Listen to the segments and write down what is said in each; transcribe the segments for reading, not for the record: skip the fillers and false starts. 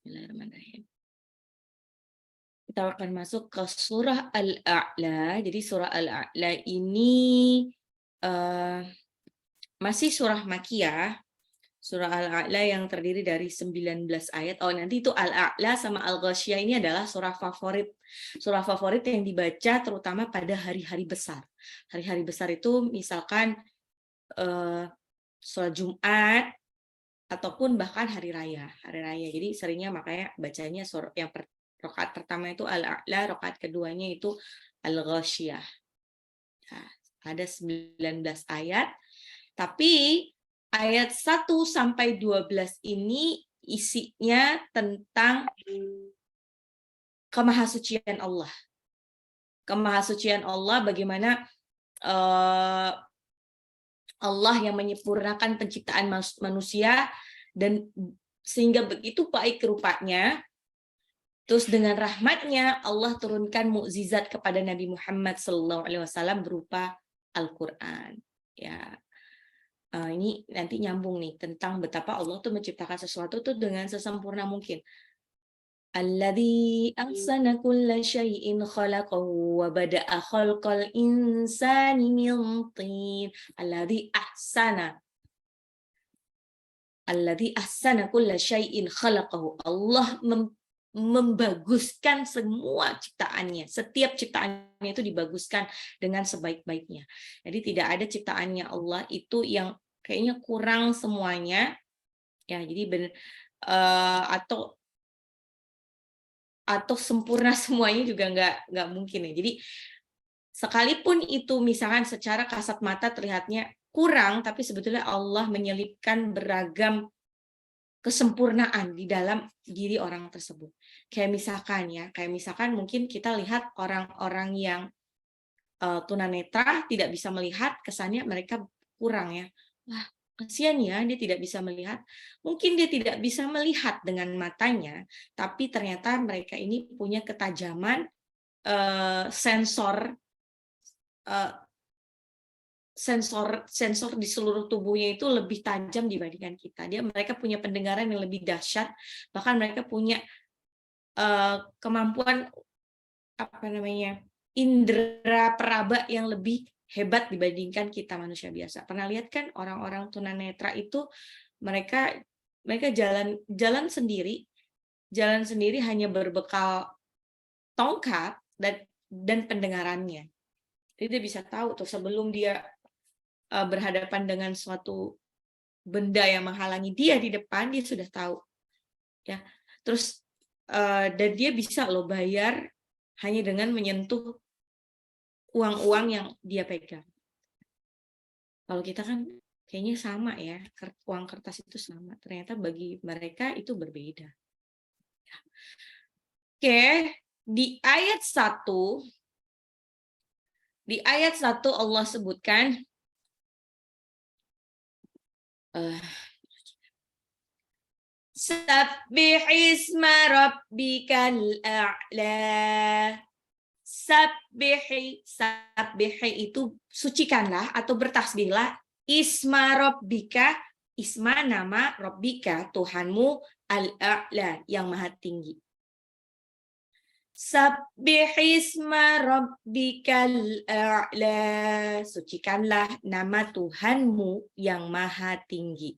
Bismillahirrahmanirrahim. Kita akan masuk ke surah Al-A'la. Jadi surah Al-A'la ini masih surah Makkiyah. Surah Al-A'la yang terdiri dari 19 ayat. Oh, nanti itu Al-A'la sama Al-Ghasyiyah ini adalah surah favorit. Surah favorit yang dibaca terutama pada hari-hari besar. Hari-hari besar itu misalkan sholat Jumat ataupun bahkan hari raya. Hari raya. Jadi seringnya makanya bacanya surah yang rakaat pertama itu Al-A'la, rakaat keduanya itu Al-Ghasyiyah. Nah, ada 19 ayat. Tapi ayat 1 sampai 12 ini isinya tentang kemahasucian Allah. Kemahasucian Allah, bagaimana Allah yang menyempurnakan penciptaan manusia dan sehingga begitu baik rupanya. Terus dengan rahmatnya Allah turunkan mukjizat kepada Nabi Muhammad SAW berupa Al-Quran. Ya, ini nanti nyambung nih tentang betapa Allah tuh menciptakan sesuatu tuh dengan sesempurna mungkin. Alladzi ahsana kulla syai'in khalaqahu wa bada'a khalqal insani min tin. Alladzi ahsana kulla syai'in khalaqahu. Allah membaguskan semua ciptaannya. Setiap ciptaannya itu dibaguskan dengan sebaik-baiknya. Jadi tidak ada ciptaannya Allah itu yang kayaknya kurang semuanya. Ya, jadi atau sempurna semuanya juga nggak mungkin ya. Jadi sekalipun itu misalkan secara kasat mata terlihatnya kurang, tapi sebetulnya Allah menyelipkan beragam kesempurnaan di dalam diri orang tersebut. Kayak misalkan mungkin kita lihat orang-orang yang tunanetra tidak bisa melihat, kesannya mereka kurang ya. Wah, kasihan ya dia tidak bisa melihat. Mungkin dia tidak bisa melihat dengan matanya, tapi ternyata mereka ini punya ketajaman sensor di seluruh tubuhnya itu lebih tajam dibandingkan kita. Mereka punya pendengaran yang lebih dahsyat, bahkan mereka punya kemampuan indera peraba yang lebih hebat dibandingkan kita manusia biasa. Pernah lihat kan orang-orang tunanetra itu mereka jalan sendiri hanya berbekal tongkat dan pendengarannya. Jadi dia bisa tahu tuh sebelum dia berhadapan dengan suatu benda yang menghalangi dia di depan, dia sudah tahu. Ya. Terus dan dia bisa loh bayar hanya dengan menyentuh uang-uang yang dia pegang. Kalau kita kan kayaknya sama ya, uang kertas itu sama. Ternyata bagi mereka itu berbeda. Oke, di ayat 1 Allah sebutkan Sabbih isma rabbikal a'la. Sabbihi itu sucikanlah atau bertasbihlah isma rabbika, isma nama rabbika Tuhanmu al-a'la yang maha tinggi. Sabbih isma rabbikal a'la, sucikanlah nama Tuhanmu yang maha tinggi.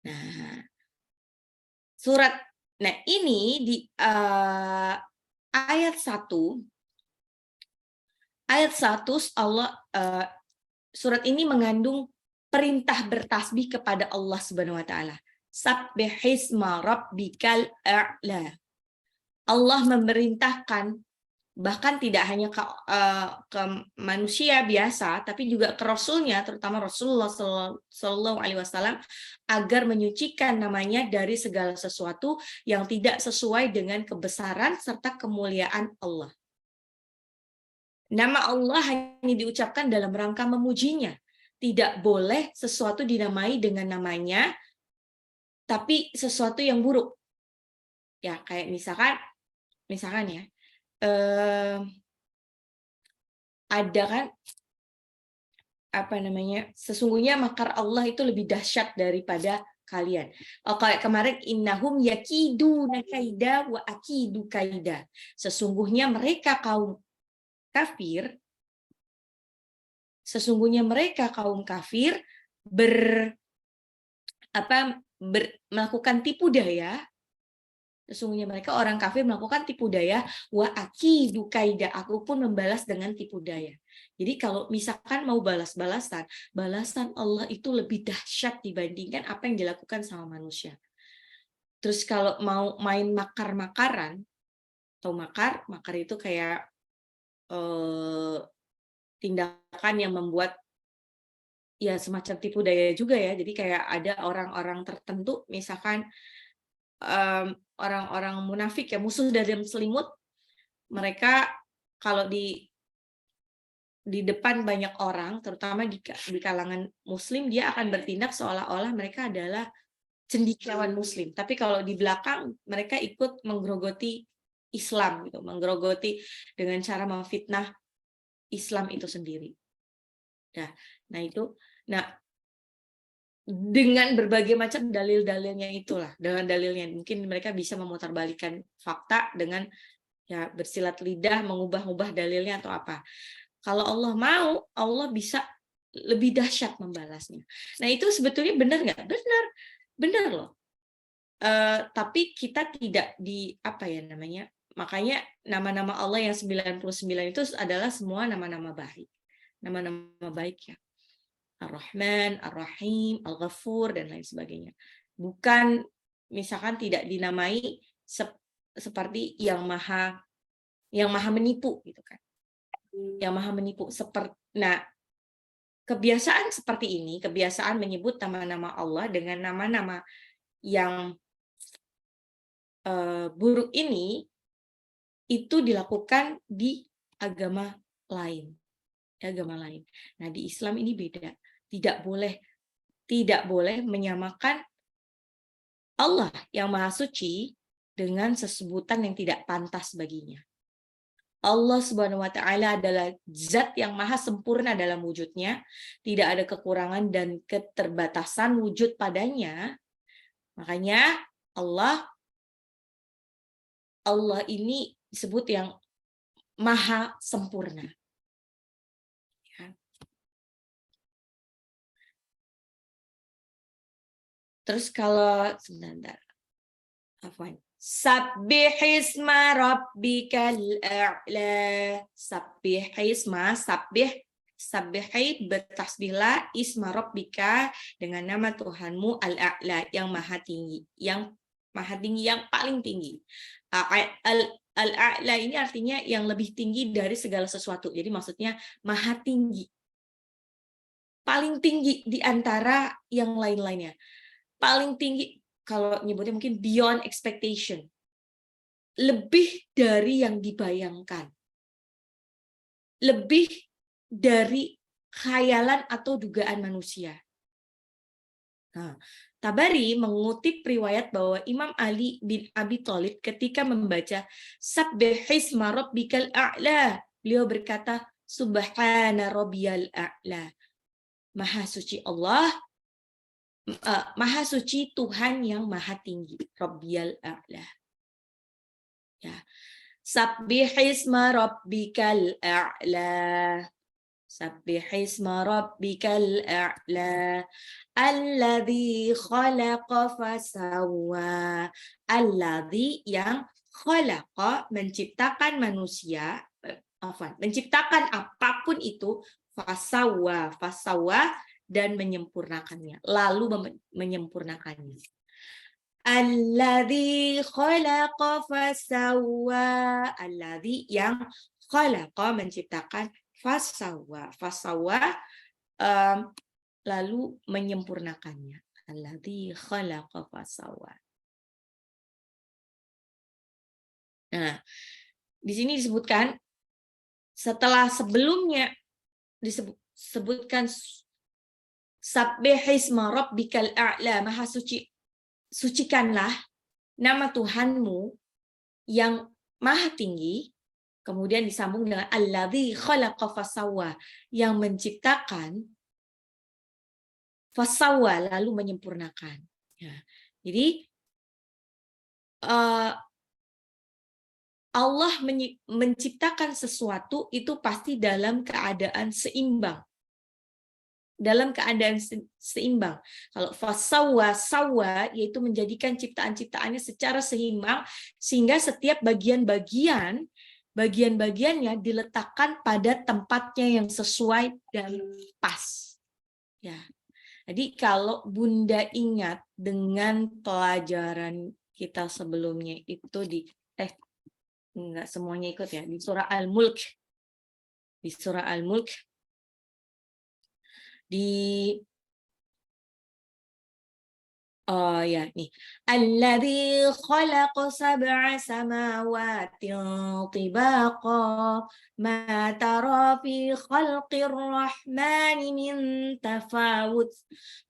Nah, ini di ayat 1 Allah surat ini mengandung perintah bertasbih kepada Allah Subhanahu wa taala. Sabbihisma rabbikal a'la. Allah memerintahkan bahkan tidak hanya ke manusia biasa, tapi juga ke Rasulnya, terutama Rasulullah Shallallahu Alaihi Wasallam, agar menyucikan namanya dari segala sesuatu yang tidak sesuai dengan kebesaran serta kemuliaan Allah. Nama Allah hanya diucapkan dalam rangka memujinya. Tidak boleh sesuatu dinamai dengan namanya, tapi sesuatu yang buruk. Ya, kayak misalkan ya, ada kan sesungguhnya makar Allah itu lebih dahsyat daripada kalian. Kayak kemarin innahum yakiduna kaida wa akidu kaida. Sesungguhnya mereka kaum kafir melakukan tipu daya. Sesungguhnya mereka orang kafir melakukan tipu daya, wa akidu kaida, aku pun membalas dengan tipu daya. Jadi kalau misalkan mau balasan Allah itu lebih dahsyat dibandingkan apa yang dilakukan sama manusia. Terus kalau mau main makar-makaran, atau makar itu kayak tindakan yang membuat ya semacam tipu daya juga ya. Jadi kayak ada orang-orang tertentu, misalkan orang-orang munafik ya, musuh dalam selimut, mereka kalau di depan banyak orang, terutama di kalangan muslim, dia akan bertindak seolah-olah mereka adalah cendekiawan muslim. Tapi kalau di belakang mereka ikut menggerogoti Islam gitu, menggerogoti dengan cara memfitnah Islam itu sendiri. Nah, dengan berbagai macam dalil-dalilnya itulah, dengan dalilnya mungkin mereka bisa memutarbalikkan fakta dengan ya bersilat lidah, mengubah-ubah dalilnya atau apa. Kalau Allah mau, Allah bisa lebih dahsyat membalasnya. Nah itu sebetulnya benar nggak? Benar loh. Tapi kita tidak makanya nama-nama Allah yang 99 itu adalah semua nama-nama baik. Nama-nama baik ya. Ar-Rahman, Ar-Rahim, Al-Ghafur, dan lain sebagainya. Bukan misalkan tidak dinamai seperti yang maha menipu gitu kan. Yang maha menipu kebiasaan seperti ini, kebiasaan menyebut nama-nama Allah dengan nama-nama yang buruk ini, itu dilakukan di agama lain. Nah, di Islam ini beda. Tidak boleh menyamakan Allah yang Maha Suci dengan sesebutan yang tidak pantas baginya. Allah Subhanahu wa Ta'ala adalah zat yang maha sempurna dalam wujudnya, tidak ada kekurangan dan keterbatasan wujud padanya. Makanya Allah ini disebut yang maha sempurna. Terus kalau sebentar, Sabbihisma rabbikal a'la. Sabbihi bertasbihlah isma rabbika dengan nama Tuhanmu al-a'la yang maha tinggi, yang paling tinggi. Al-a'la ini artinya yang lebih tinggi dari segala sesuatu. Jadi maksudnya maha tinggi. Paling tinggi di antara yang lain-lainnya. Paling tinggi, kalau nyebutnya mungkin beyond expectation. Lebih dari yang dibayangkan. Lebih dari khayalan atau dugaan manusia. Nah, Tabari mengutip riwayat bahwa Imam Ali bin Abi Thalib ketika membaca Sabbihisma rabbikal a'la, beliau berkata Subhana rabbiyal a'la. Maha suci Allah, Maha suci Tuhan yang maha tinggi, Rabbiyal a'la. Ya. Sabbihisma rabbikal a'la. Sabbihisma rabbikal a'la. Alladzi khalaqa fasawwa. Alladzi yang khalaqa menciptakan manusia, menciptakan apapun itu, fasawwa dan menyempurnakannya, lalu menyempurnakannya. Alladzi khalaqa fasawwa, alladzi yang khalaqa menciptakan, fasawwa lalu menyempurnakannya. Alladzi khalaqa fasawwa. Nah, di sini disebutkan setelah sebelumnya disebutkan Sabbihisma rabbikal a'la, maha suci, sucikanlah nama Tuhanmu yang maha tinggi, kemudian disambung dengan alladzi khalaqa fasawwa, yang menciptakan, fasawwa lalu menyempurnakan. Ya. Jadi Allah menciptakan sesuatu itu pasti dalam keadaan seimbang. Dalam keadaan seimbang. Kalau fasawa sawa yaitu menjadikan ciptaan-ciptaannya secara seimbang sehingga setiap bagian-bagiannya diletakkan pada tempatnya yang sesuai dan pas. Ya. Jadi kalau Bunda ingat dengan pelajaran kita sebelumnya itu enggak semuanya ikut ya, di surah Al-Mulk. Di surah Al-Mulk oh ya nih, alladzi khalaqa sab'a samawatin tibaqa ma tara fi khalqir rahmani min tafawut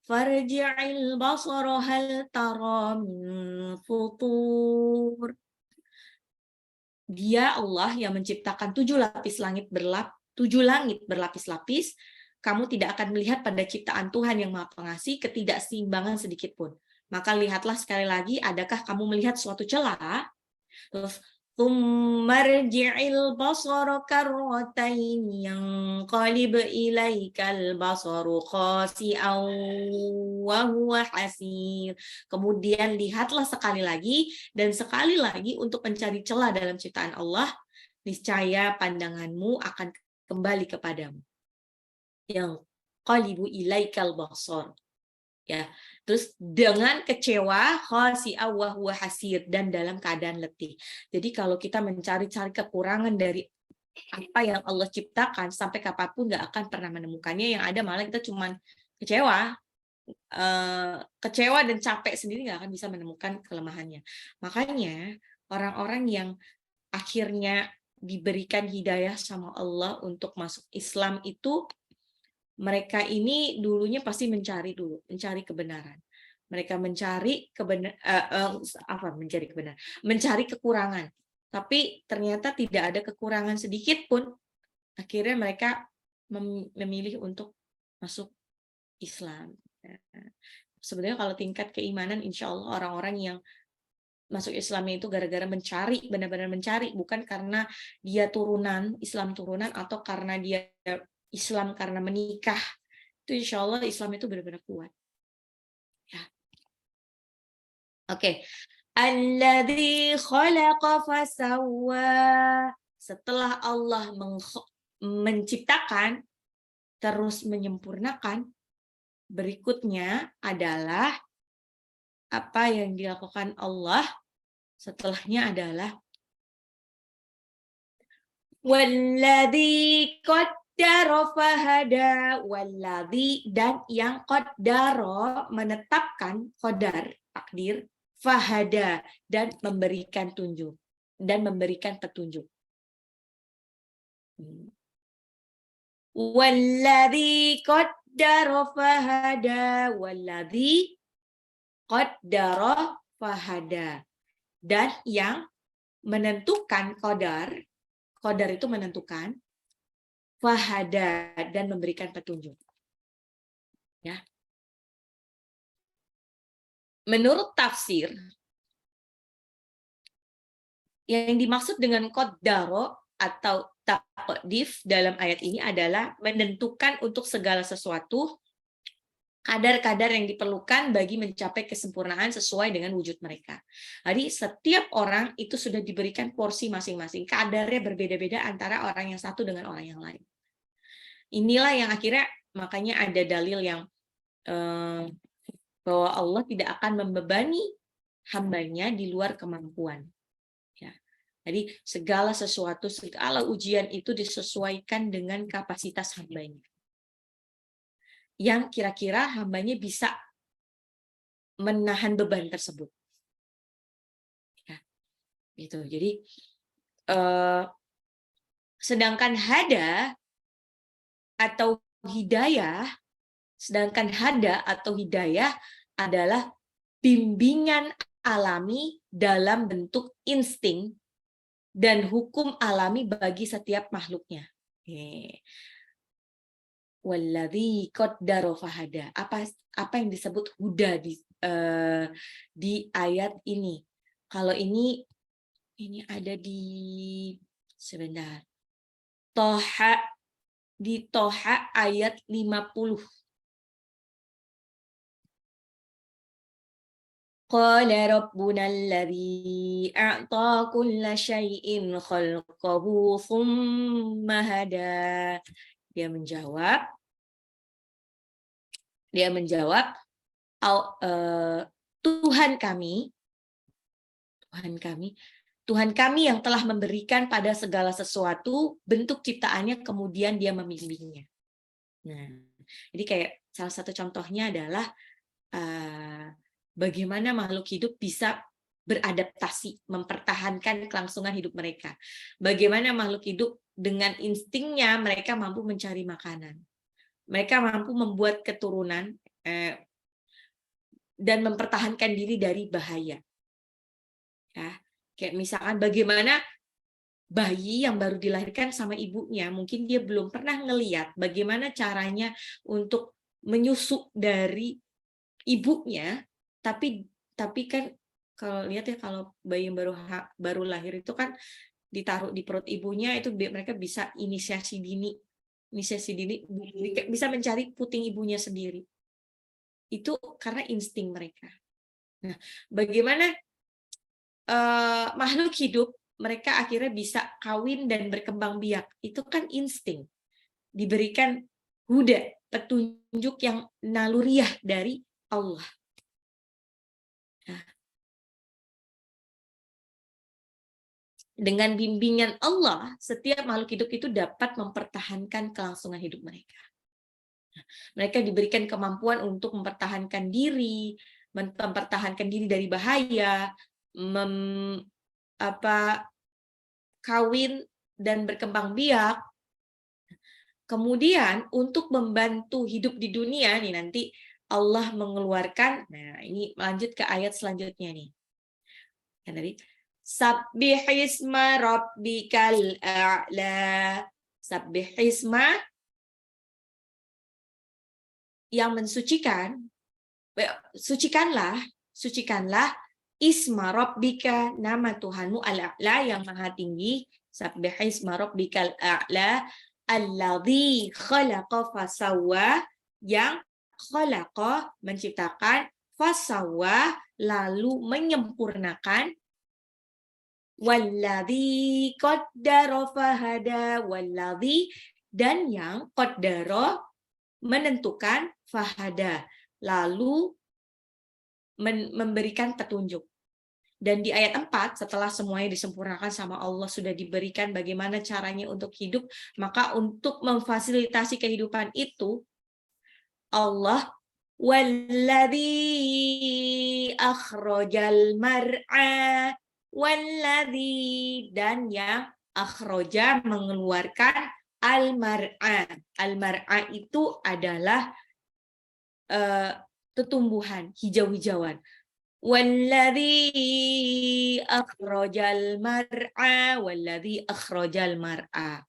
farji'il basara hal tara min futur. Dia Allah yang menciptakan 7 langit berlapis-lapis. Kamu tidak akan melihat pada ciptaan Tuhan yang Maha Pengasih ketidakseimbangan sedikit pun. Maka lihatlah sekali lagi, adakah kamu melihat suatu celah? Terus marji'il basara karratain yanqalib ilaikal basaru khasi'an wa huwa hasir. Kemudian lihatlah sekali lagi dan sekali lagi untuk mencari celah dalam ciptaan Allah, niscaya pandanganmu akan kembali kepadamu. Yang qalibu ilaikal basar. Ya, terus dengan kecewa khasi'a wa huwa hasir dan dalam keadaan letih. Jadi kalau kita mencari-cari kekurangan dari apa yang Allah ciptakan sampai kapanpun nggak akan pernah menemukannya, yang ada malah kita cuman kecewa dan capek sendiri, nggak akan bisa menemukan kelemahannya. Makanya orang-orang yang akhirnya diberikan hidayah sama Allah untuk masuk Islam itu mereka ini dulunya pasti mencari kebenaran. Mereka mencari mencari kekurangan. Tapi ternyata tidak ada kekurangan sedikit pun. Akhirnya mereka memilih untuk masuk Islam. Sebenarnya kalau tingkat keimanan, insya Allah orang-orang yang masuk Islamnya itu gara-gara mencari, benar-benar mencari, bukan karena dia Islam turunan, atau karena dia Islam karena menikah. Itu insya Allah Islam itu benar-benar kuat. Ya. Oke. Alladzi khalaqa fasawwa. Setelah Allah menciptakan terus menyempurnakan, berikutnya adalah apa yang dilakukan Allah setelahnya adalah walladzi qaddara fahada, walladzi dan yang qaddara menetapkan, qadar takdir, fahada dan memberikan petunjuk. Walladzi qaddara fahada, walladzi qaddara fahada, dan yang menentukan, qadar itu menentukan, fahada dan memberikan petunjuk. Ya. Menurut tafsir, yang dimaksud dengan qaddara atau taqdif dalam ayat ini adalah menentukan untuk segala sesuatu kadar-kadar yang diperlukan bagi mencapai kesempurnaan sesuai dengan wujud mereka. Jadi setiap orang itu sudah diberikan porsi masing-masing, kadarnya berbeda-beda antara orang yang satu dengan orang yang lain. Inilah yang akhirnya makanya ada dalil yang bahwa Allah tidak akan membebani hambanya di luar kemampuan. Ya. Jadi segala sesuatu, segala ujian itu disesuaikan dengan kapasitas hambanya, yang kira-kira hambanya bisa menahan beban tersebut. Ya, gitu. Jadi sedangkan hada atau hidayah adalah bimbingan alami dalam bentuk insting dan hukum alami bagi setiap makhluknya. Walladzi qaddara fahada. Apa yang disebut huda di ayat ini. Kalau ini ada di sebentar. Toha, di Toha ayat 50. Qala rabbuna alladhi a'ta kulla syai'in khalqahu thumma hada. Dia menjawab, Tuhan kami, Tuhan kami yang telah memberikan pada segala sesuatu bentuk ciptaannya, kemudian dia membimbingnya. Nah, jadi kayak salah satu contohnya adalah bagaimana makhluk hidup bisa beradaptasi, mempertahankan kelangsungan hidup mereka. Bagaimana makhluk hidup dengan instingnya mereka mampu mencari makanan. Mereka mampu membuat keturunan dan mempertahankan diri dari bahaya. Ya, kayak misalkan bagaimana bayi yang baru dilahirkan sama ibunya, mungkin dia belum pernah ngeliat bagaimana caranya untuk menyusu dari ibunya, tapi kan kalau lihat ya, kalau bayi yang baru lahir itu kan ditaruh di perut ibunya, itu mereka bisa inisiasi dini bisa mencari puting ibunya sendiri. Itu karena insting mereka. Nah, bagaimana makhluk hidup mereka akhirnya bisa kawin dan berkembang biak, itu kan insting, diberikan huda, petunjuk yang naluriah dari Allah. Nah, dengan bimbingan Allah, setiap makhluk hidup itu dapat mempertahankan kelangsungan hidup mereka. Nah, mereka diberikan kemampuan untuk mempertahankan diri dari bahaya, kawin dan berkembang biak. Kemudian untuk membantu hidup di dunia nih, nanti Allah mengeluarkan, nah ini lanjut ke ayat selanjutnya nih. Yang tadi Sabbihisma rabbikal a'la. Sabbihisma yang mensucikan, sucikanlah isma rabbika, nama Tuhanmu al-a'la yang maha tinggi. Sabbihisma rabbikal a'la alladzi khalaqa fasawwa, yang khalaqa menciptakan, fasawwa lalu menyempurnakan, walladzi qaddara fahada, walladzi dan yang qaddara menentukan, fahada lalu memberikan petunjuk. Dan di ayat 4, setelah semuanya disempurnakan sama Allah, sudah diberikan bagaimana caranya untuk hidup, maka untuk memfasilitasi kehidupan itu, Allah walladzi akhrajal mar'a, walladzi dan yang akhraja mengeluarkan, al-mar'a. Al-mar'a itu adalah tumbuhan hijau-hijauan. Walladzi akhrajal mar'a, walladzi akhrajal mar'a.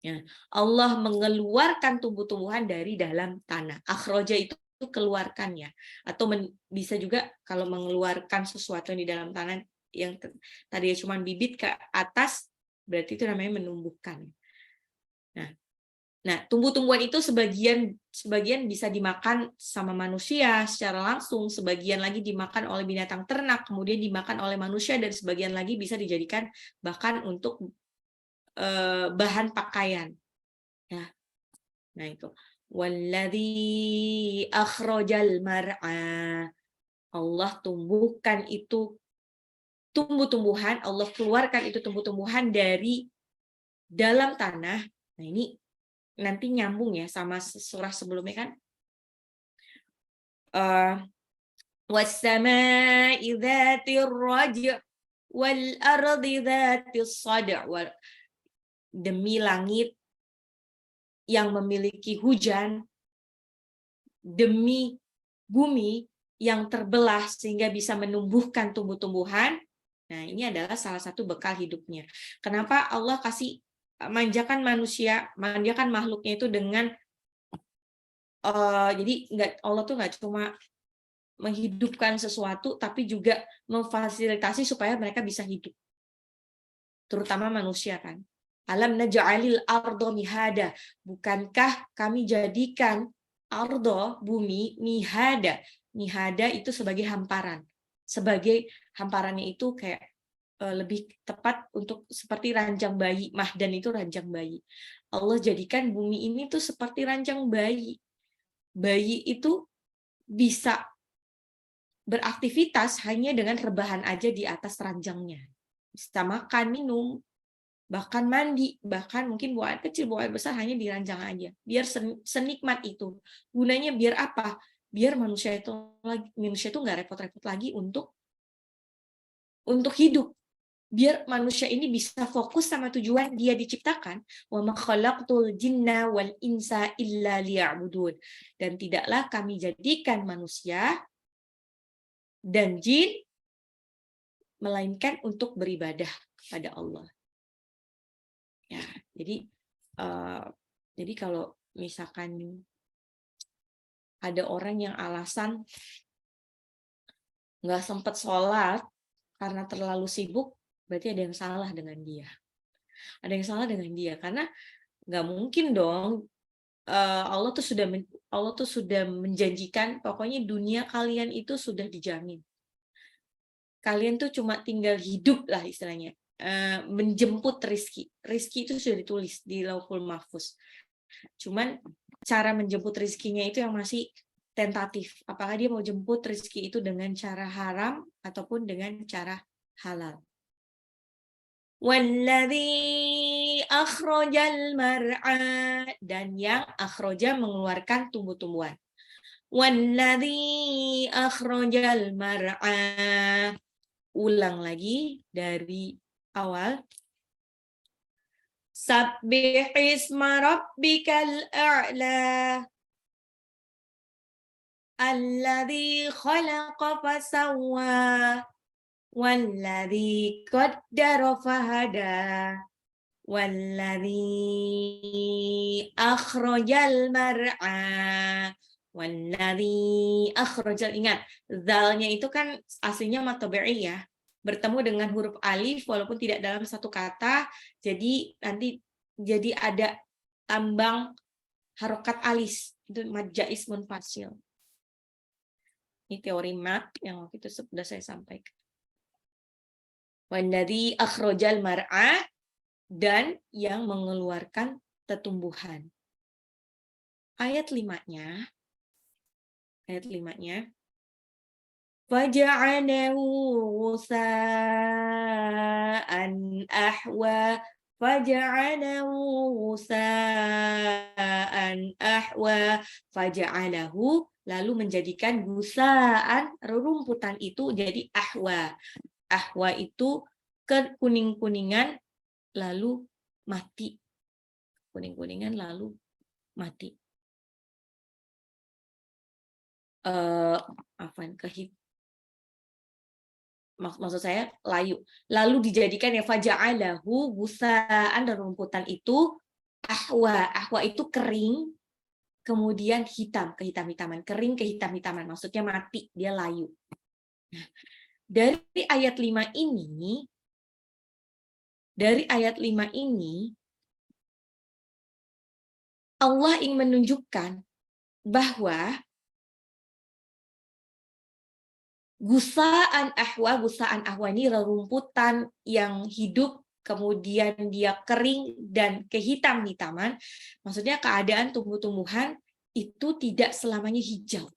Ya, Allah mengeluarkan tumbuh-tumbuhan dari dalam tanah. Akhraja itu keluarkannya, atau bisa juga kalau mengeluarkan sesuatu yang di dalam tanah yang tadi cuma bibit ke atas, berarti itu namanya menumbuhkan. Nah, tumbuh-tumbuhan itu sebagian bisa dimakan sama manusia secara langsung, sebagian lagi dimakan oleh binatang ternak, kemudian dimakan oleh manusia, dan sebagian lagi bisa dijadikan bahkan untuk bahan pakaian. Nah itu. Walladzi akhrajal mar'a. Allah tumbuhkan itu tumbuh-tumbuhan, Allah keluarkan itu tumbuh-tumbuhan dari dalam tanah. Nah, ini nanti nyambung ya sama surah sebelumnya kan. Was-samaa'i dzatir raj' wal ardi dzatis sad'. Demi langit yang memiliki hujan, demi bumi yang terbelah sehingga bisa menumbuhkan tumbuh-tumbuhan. Nah, ini adalah salah satu bekal hidupnya. Kenapa Allah kasih manjakan makhluknya itu dengan jadi Allah tuh nggak cuma menghidupkan sesuatu, tapi juga memfasilitasi supaya mereka bisa hidup. Terutama manusia kan. Alam naj'alil ardo mihada. Bukankah kami jadikan ardo, bumi, mihada. Mihada itu sebagai hamparan. Sebagai hamparannya itu kayak lebih tepat untuk seperti ranjang bayi. Mahdan itu ranjang bayi. Allah jadikan bumi ini tuh seperti ranjang bayi. Bayi itu bisa beraktivitas hanya dengan rebahan aja di atas ranjangnya. Bisa makan, minum, bahkan mandi, bahkan mungkin buang air kecil, buang air besar hanya di ranjang aja. Biar senikmat itu. Gunanya biar apa? Biar manusia itu nggak repot-repot lagi untuk hidup. Biar manusia ini bisa fokus sama tujuan dia diciptakan. Wa ma khalaqtul jinna wal insa illa liya'budun. Dan tidaklah kami jadikan manusia dan jin melainkan untuk beribadah pada Allah. Ya, jadi kalau misalkan ada orang yang alasan nggak sempat sholat karena terlalu sibuk, berarti ada yang salah dengan dia. Ada yang salah dengan dia karena nggak mungkin dong. Allah tuh sudah menjanjikan pokoknya dunia kalian itu sudah dijamin. Kalian tuh cuma tinggal hidup lah istilahnya. Menjemput rizki. Rizki itu sudah ditulis di Lauhul Mahfuz. Cuman cara menjemput rizkinya itu yang masih tentatif. Apakah dia mau jemput rizki itu dengan cara haram ataupun dengan cara halal. Walladzi akhrajal mar'a, dan yang akhraja mengeluarkan tumbuh-tumbuhan. Walladzi akhrajal mar'a. Ulang lagi dari awal. Sabbih isma rabbikal a'la alladzi khalaqa fasawwa walladzi qaddara fahada walladzi akhrajal mar'a walladzi akhrajal. Ingat, zalnya itu kan aslinya mad tabi'i ya. Bertemu dengan huruf alif walaupun tidak dalam satu kata, jadi nanti jadi ada tambang harokat alis, itu mad jaiz munfasil. Ini teori mad yang waktu itu sudah saya sampaikan. Walladzi akhrajal mar'a, dan yang mengeluarkan tetumbuhan. Ayat 5-nya faja'alahu ghusaan ahwa faja'alahu, lalu menjadikan gusaan rerumputan itu jadi ahwa. Ahwa itu kekuning-kuningan lalu mati. Kuning-kuningan lalu mati. Maksud saya layu. Lalu dijadikan ya faja'alahu gusaan, dan rumputan itu ahwa. Ahwa itu kering, kemudian hitam, kehitam-hitaman. Kering kehitam-hitaman, maksudnya mati, dia layu. Nah, dari ayat 5 ini, Allah ingin menunjukkan bahwa gusaan ahwa ini rerumputan yang hidup, kemudian dia kering dan kehitam-hitaman. Maksudnya keadaan tumbuh-tumbuhan itu tidak selamanya hijau.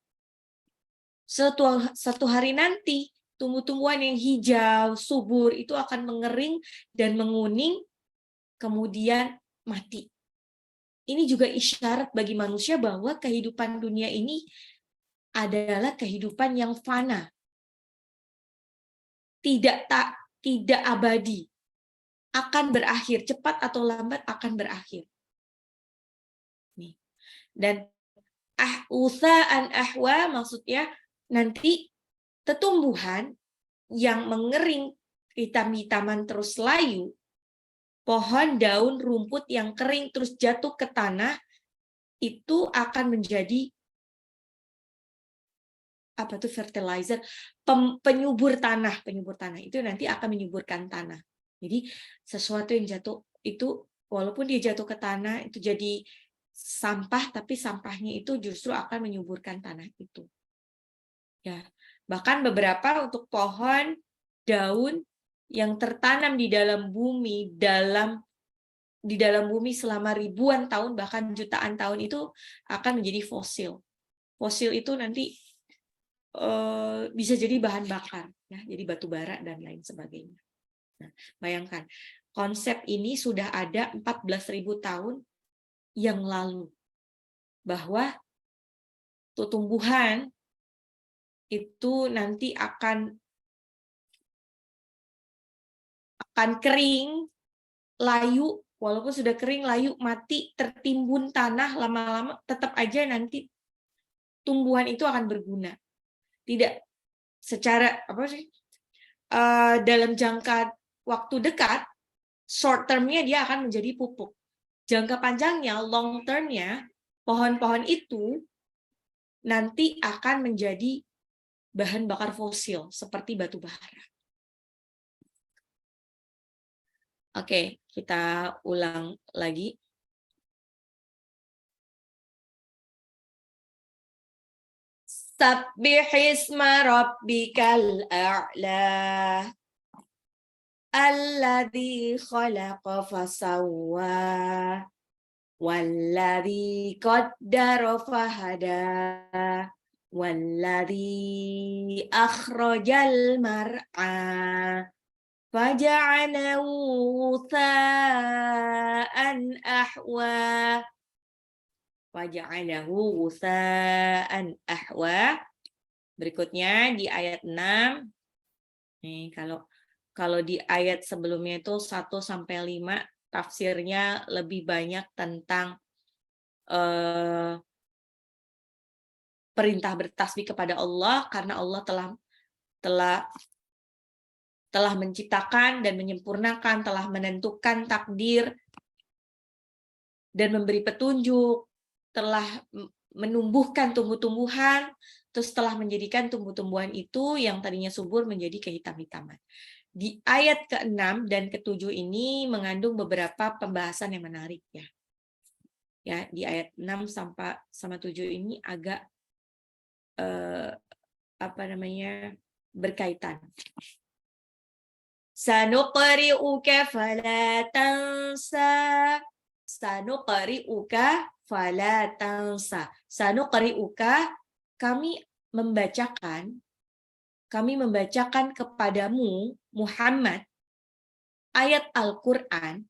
Satu hari nanti, tumbuh-tumbuhan yang hijau, subur, itu akan mengering dan menguning, kemudian mati. Ini juga isyarat bagi manusia bahwa kehidupan dunia ini adalah kehidupan yang fana. Tidak abadi, akan berakhir, cepat atau lambat akan berakhir. Nih. Dan usaan ahwa maksudnya nanti tetumbuhan yang mengering, hitam-hitaman terus layu, pohon, daun, rumput yang kering terus jatuh ke tanah, itu akan menjadi apa tuh fertilizer, penyubur tanah itu nanti akan menyuburkan tanah. Jadi sesuatu yang jatuh itu walaupun dia jatuh ke tanah itu jadi sampah, tapi sampahnya itu justru akan menyuburkan tanah itu. Ya, bahkan beberapa untuk pohon daun yang tertanam di dalam bumi selama ribuan tahun bahkan jutaan tahun itu akan menjadi fosil. Fosil itu nanti bisa jadi bahan bakar, ya, jadi batu bara dan lain sebagainya. Nah, bayangkan konsep ini sudah ada 14.000 tahun yang lalu bahwa tumbuhan itu nanti akan kering, layu, walaupun sudah kering, layu, mati, tertimbun tanah, lama-lama tetap aja nanti tumbuhan itu akan berguna. Tidak secara dalam jangka waktu dekat, short term-nya dia akan menjadi pupuk. Jangka panjangnya, long term-nya, pohon-pohon itu nanti akan menjadi bahan bakar fosil seperti batu bara. Oke, kita ulang lagi. Sabbih isma rabbikal a'la alladzi khalaqa fasawwa walladzi qaddara fahada walladzi akhrajal mar'a faja'alahu ghusaan ahwa waja'alahu ghusaan ahwa. Berikutnya di ayat 6. Nih, kalau di ayat sebelumnya itu 1 sampai 5 tafsirnya lebih banyak tentang perintah bertasbih kepada Allah karena Allah telah menciptakan dan menyempurnakan, telah menentukan takdir dan memberi petunjuk, telah menumbuhkan tumbuh-tumbuhan, terus telah menjadikan tumbuh-tumbuhan itu yang tadinya subur menjadi kehitam-hitaman. Di ayat ke-6 dan ke-7 ini mengandung beberapa pembahasan yang menarik ya. Ya, di ayat 6 sama 7 ini agak berkaitan. Sanuqri'uka fala tansa. Sanuqri'uka fala tansa. Sanuqri'uka, kami membacakan kepadamu Muhammad ayat Al-Qur'an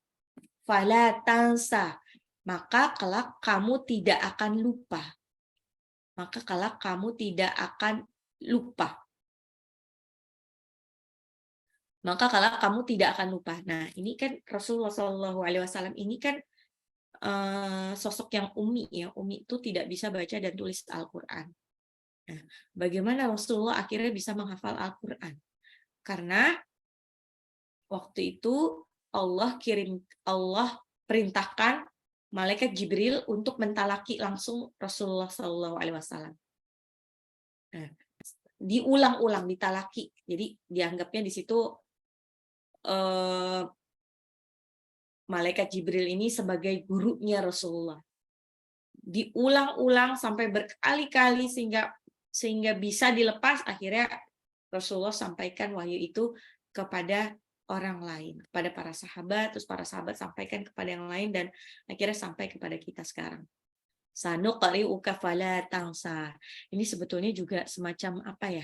fala tansa, maka kelak kamu tidak akan lupa. Maka kelak kamu tidak akan lupa. Maka kelak kamu tidak akan lupa. Nah, ini kan Rasulullah SAW ini kan sosok yang ummi ya. Ummi itu tidak bisa baca dan tulis Al-Qur'an. Nah, bagaimana Rasulullah akhirnya bisa menghafal Al-Qur'an? Karena waktu itu Allah perintahkan malaikat Jibril untuk mentalaki langsung Rasulullah SAW. Nah, diulang-ulang ditalaki. Jadi dianggapnya di situ malaikat Jibril ini sebagai gurunya Rasulullah. Diulang-ulang sampai berkali-kali sehingga bisa dilepas, akhirnya Rasulullah sampaikan wahyu itu kepada orang lain, kepada para sahabat, terus para sahabat sampaikan kepada yang lain, dan akhirnya sampai kepada kita sekarang. Sanuqri'uka fala tansa. Ini sebetulnya juga semacam apa ya?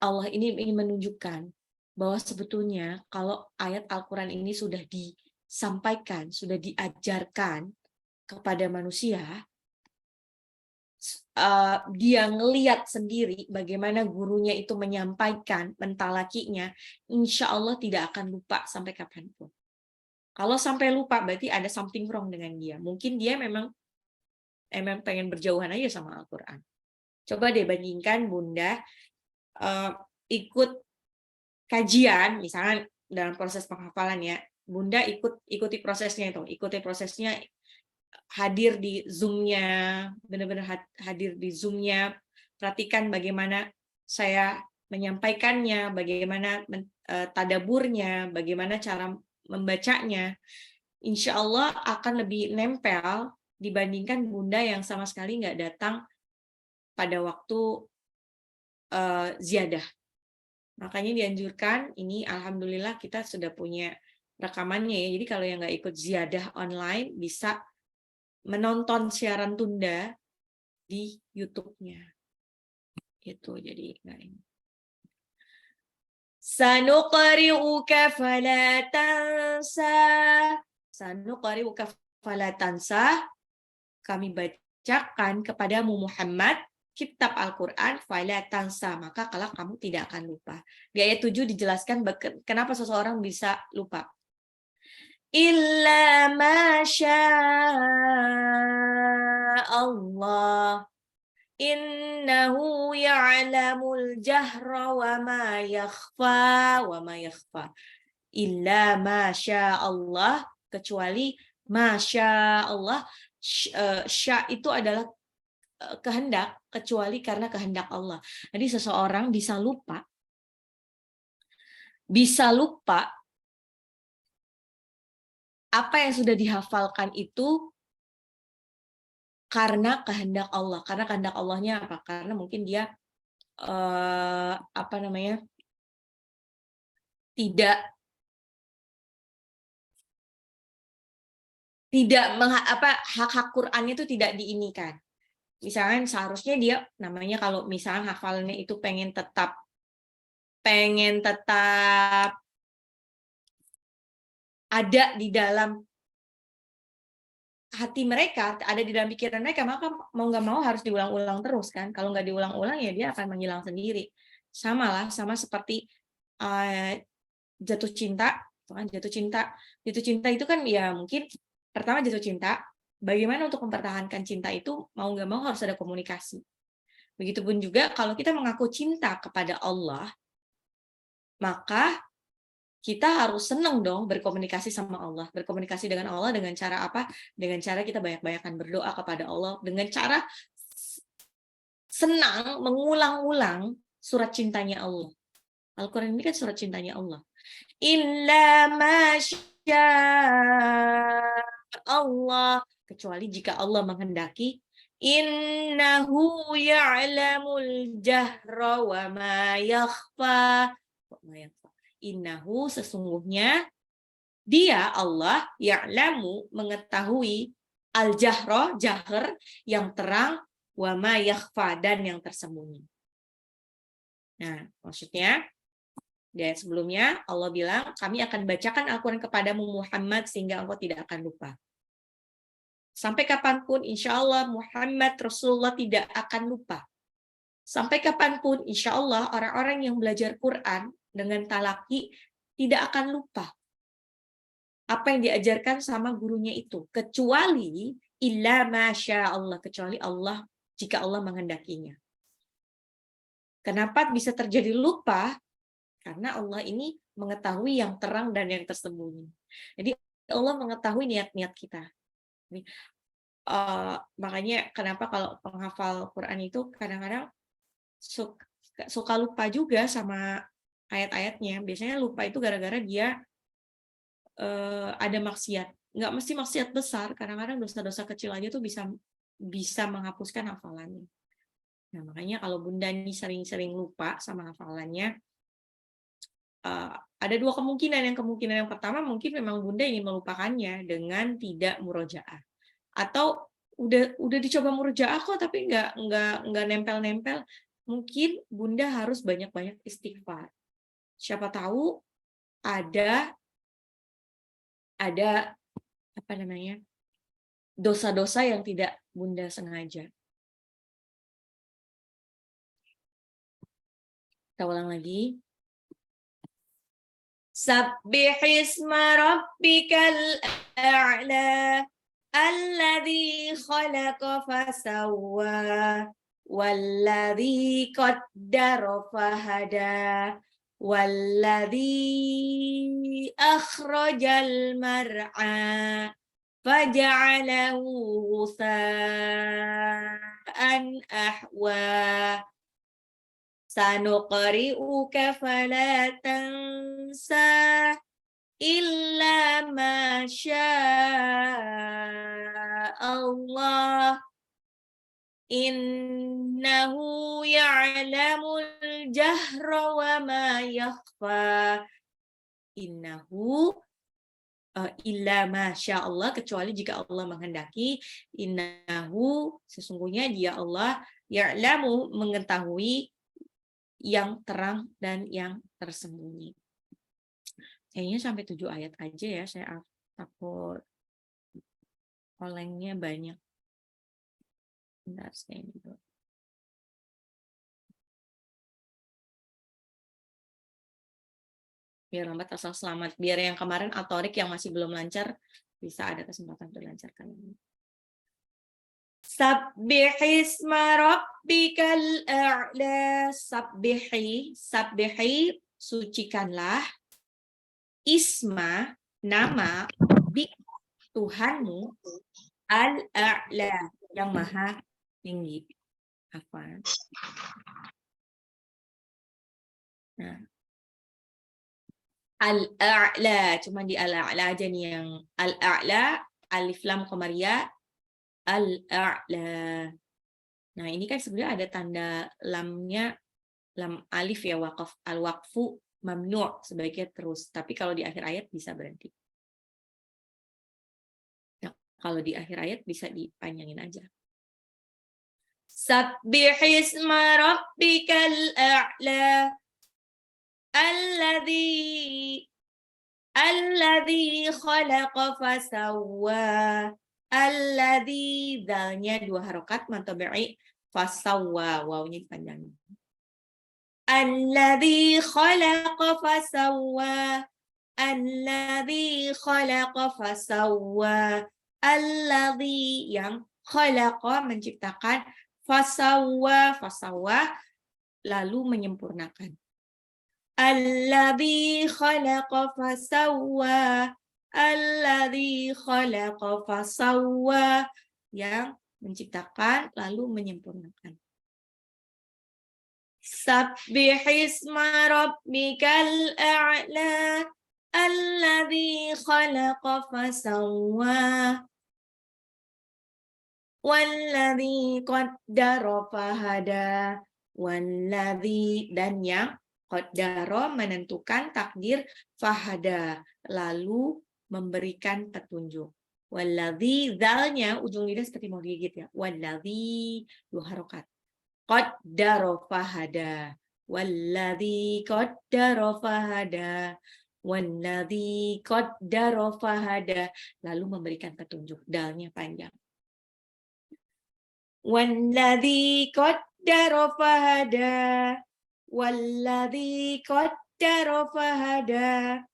Allah ini ingin menunjukkan bahwa sebetulnya kalau ayat Al-Quran ini sudah disampaikan, sudah diajarkan kepada manusia, dia ngelihat sendiri bagaimana gurunya itu menyampaikan, mentalakinya, insya Allah tidak akan lupa sampai kapanpun. Kalau sampai lupa, berarti ada something wrong dengan dia. Mungkin dia memang pengen berjauhan aja sama Al-Quran. Coba deh bandingkan Bunda ikut kajian, misalnya dalam proses penghafalan ya, Bunda ikuti prosesnya itu, hadir di Zoom-nya, benar-benar hadir di Zoom-nya. Perhatikan bagaimana saya menyampaikannya, bagaimana tadaburnya, bagaimana cara membacanya. Insya Allah akan lebih nempel dibandingkan Bunda yang sama sekali nggak datang pada waktu ziyadah. Makanya dianjurkan, ini alhamdulillah kita sudah punya rekamannya ya. Jadi kalau yang nggak ikut ziyadah online bisa menonton siaran tunda di YouTube-nya. Itu jadi nggak ini. Sanuqri'uka fala tansa. Sanuqri'uka fala tansa. Kami bacakan kepadamu Muhammad kitab Al-Quran fala tansa, maka kelak kamu tidak akan lupa. Di ayat 7 dijelaskan kenapa seseorang bisa lupa. Illa ma Allah. Innahu ya'lamul jahra wa ma yakhfa. Illa ma Allah, kecuali masya Allah. Sya itu adalah kehendak, kecuali karena kehendak Allah. Jadi seseorang bisa lupa apa yang sudah dihafalkan itu karena kehendak Allah. Karena kehendak Allahnya apa? Karena mungkin dia hak-hak Qur'annya itu tidak diinikan. Misalnya seharusnya dia namanya kalau misalnya hafalannya itu pengen tetap ada di dalam hati mereka, ada di dalam pikiran mereka, maka mau nggak mau harus diulang-ulang terus kan. Kalau nggak diulang-ulang ya dia akan menghilang sendiri. Sama seperti jatuh cinta itu kan ya mungkin pertama jatuh cinta, bagaimana untuk mempertahankan cinta itu mau nggak mau harus ada komunikasi. Begitupun juga kalau kita mengaku cinta kepada Allah, maka kita harus senang dong berkomunikasi sama Allah. Berkomunikasi dengan Allah dengan cara apa? Dengan cara kita banyak-banyakan berdoa kepada Allah, dengan cara senang mengulang-ulang surat cintanya Allah. Al-Quran ini kan surat cintanya Allah. Illa masya Allah, kecuali jika Allah menghendaki. Innahu ya'lamul jahra wa ma yakhfa. Innahu, sesungguhnya dia Allah ya'lamu, mengetahui al-jahra, jahr, yang terang, wa ma yakhfa, dan yang tersembunyi. Nah, maksudnya di ayat sebelumnya Allah bilang, kami akan bacakan Al-Quran kepadamu Muhammad sehingga engkau tidak akan lupa. Sampai kapanpun insya Allah Muhammad Rasulullah tidak akan lupa. Sampai kapanpun insya Allah orang-orang yang belajar Quran dengan talaki tidak akan lupa apa yang diajarkan sama gurunya itu, kecuali illa masya Allah, kecuali Allah jika Allah menghendakinya. Kenapa bisa terjadi lupa? Karena Allah ini mengetahui yang terang dan yang tersembunyi. Jadi Allah mengetahui niat-niat kita. Makanya kenapa kalau penghafal Quran itu kadang-kadang suka lupa juga sama ayat-ayatnya. Biasanya lupa itu gara-gara dia ada maksiat. Nggak mesti maksiat besar, kadang-kadang dosa-dosa kecil aja tuh bisa menghapuskan hafalannya. Nah, makanya kalau Bunda ini sering-sering lupa sama hafalannya, ada dua kemungkinan. Yang kemungkinan yang pertama mungkin memang Bunda ingin melupakannya dengan tidak murojaah. Atau udah dicoba murojaah kok tapi nggak nempel-nempel. Mungkin Bunda harus banyak-banyak istighfar. Siapa tahu ada dosa-dosa yang tidak Bunda sengaja. Kita ulang lagi. Sabbih isma rabbikal a'la alladzi khalaqa fasawwa walladzi qaddara fahada walladzi akhrajal mar'a faja'alahu ghusa'an ahwa. Sanuqri'uka fala tansa illa ma Allah. Innahu ya'lamul jahra wa ma yakhfa. Innahu illa masya Allah, kecuali jika Allah menghendaki. Innahu, sesungguhnya dia Allah, ya'lamu, mengetahui yang terang dan yang tersembunyi. Kayaknya sampai 7 ayat aja ya, saya takut olengnya banyak. Bentar, saya ini dulu. Biar lambat asal selamat. Biar yang kemarin Atorik yang masih belum lancar, bisa ada kesempatan untuk lancarkan ini. Sabbihisma rabbikal a'la. Sabbihi, sucikanlah. Isma, nama, rabbik, Tuhanmu, al-a'la, yang maha tinggi. Apa? Nah. Al-a'la, cuma di al-a'la aja nih yang al-a'la, alif lam qamariyah, al-a'la. Nah, ini kan sebenarnya ada tanda lamnya, lam alif ya, waqaf, al-waqfu mamnu', sebaiknya terus. Tapi kalau di akhir ayat bisa berhenti. Nah, kalau di akhir ayat bisa dipanjangin aja. Sabbihisma rabbikal a'la. Alladzi khalaqa fasawwa. Alladzi, dalnya 2 harokat, mantabi'i, fasawwa, wawnya dipanjangin. Alladzi khalaqa fasawwa. Alladzi khalaqa fasawwa. Alladzi, yang khalaqa, menciptakan, fasawwa, lalu menyempurnakan. Alladzi khalaqa fasawwa. Alladzi khalaqa fasawwa, yang menciptakan lalu menyempurnakan. Sabbihisma rabbikal a'la. Alladzi khalaqa fasawwa. Walladzi qaddara fahada. Walladzi, dan yang qaddara, menentukan takdir, fahada, lalu memberikan petunjuk. Walladzi, zalnya ujung lidah seperti mau digigit ya. Walladzi, 2 harokat. Qaddara fahada. Walladzi qaddara fahada. Walladzi qaddara fahada, lalu memberikan petunjuk. Dalnya panjang. Walladzi qaddara fahada. Walladzi qaddara fahada.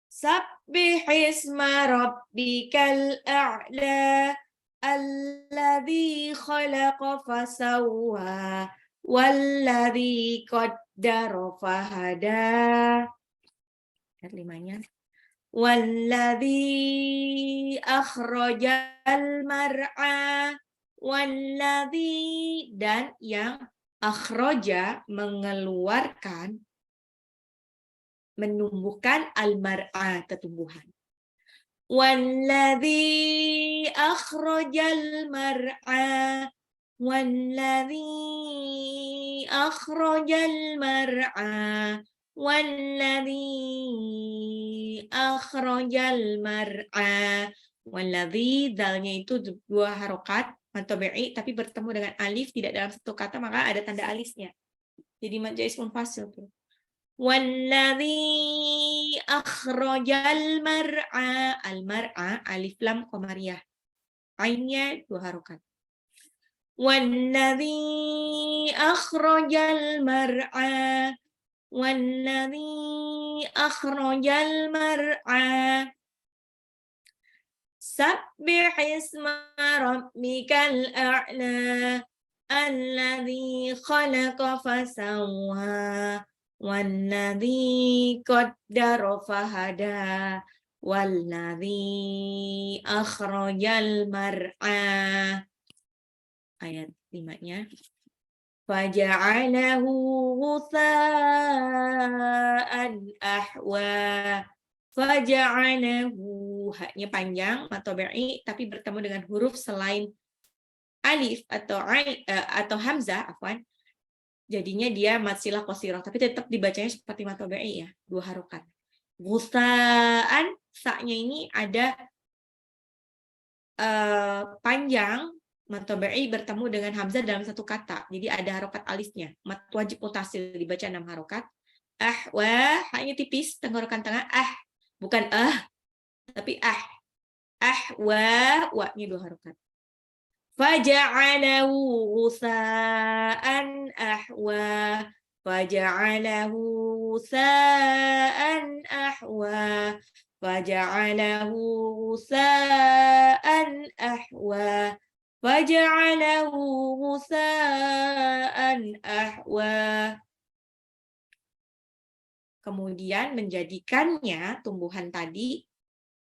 Sabbihisma rabbikal a'la. Alladzi khalaqa fasawwa. Walladzi qaddara fahada. Ayat 5-nya. Walladzi akhrajal mar'a. Walladzi, dan yang akhroja, mengeluarkan, menumbuhkan, al-mar'a, tumbuhan. Walladzi akhrajal mar'a. Walladzi akhrajal mar'a. Walladzi akhrajal mar'a. Walladzi, dalnya itu 2 harokat, mantabi'i, tapi bertemu dengan alif, tidak dalam satu kata, maka ada tanda alifnya. Jadi majaz munfasil tuh. Walladzi akhrajal mar'a. Al-mar'a, alif lam qamariyah. Ainnya 2 harokat. Walladzi akhrajal mar'a. Walladzi akhrajal mar'a. Sabbihisma rabbikal a'la. Alladzi khalaqa fasawwa. Walladzi qaddara fahada. Walladzi akhrajal mar'a. Ayat 5-nya. Faja'alahu ghutsa'an ahwa. Faja'alahu, haknya panjang, matobi'i, tapi bertemu dengan huruf selain alif atau hamzah, afwan. Jadinya dia mad silah qasirah, tapi tetap dibacanya seperti matobi'i ya, 2 harokat. Ghutsa'an, sa-nya ini ada panjang, matobi'i bertemu dengan hamzah dalam satu kata. Jadi ada harokat alifnya. Mad wajib mutasil dibaca 6 harokat. Ahwa, haknya tipis, tenggorokan tengah, bukan tapi ahwa, wa-nya 2 harokat. Faja'alahu ghusa'an ahwa. Faja'alahu ghusa'an ahwa. Faja'alahu ghusa'an ahwa. Faja'alahu ghusa'an ahwa. Kemudian menjadikannya tumbuhan tadi,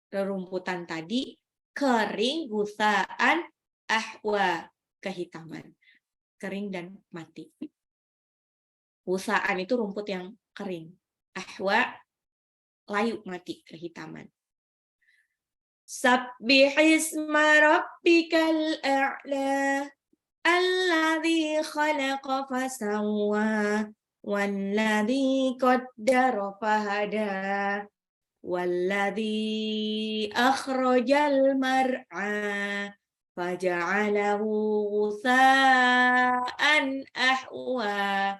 rerumputan tadi, kering, gusaan, ahwa, kehitaman. Kering dan mati. Gusaan itu rumput yang kering. Ahwa, layu, mati, kehitaman. Sabbihisma rabbikal a'la, alladzi khalaqa fasawwa, walladzi qaddara fahada, walladzi akhrajal mar'a faja'alahu ghusa'an ahwa.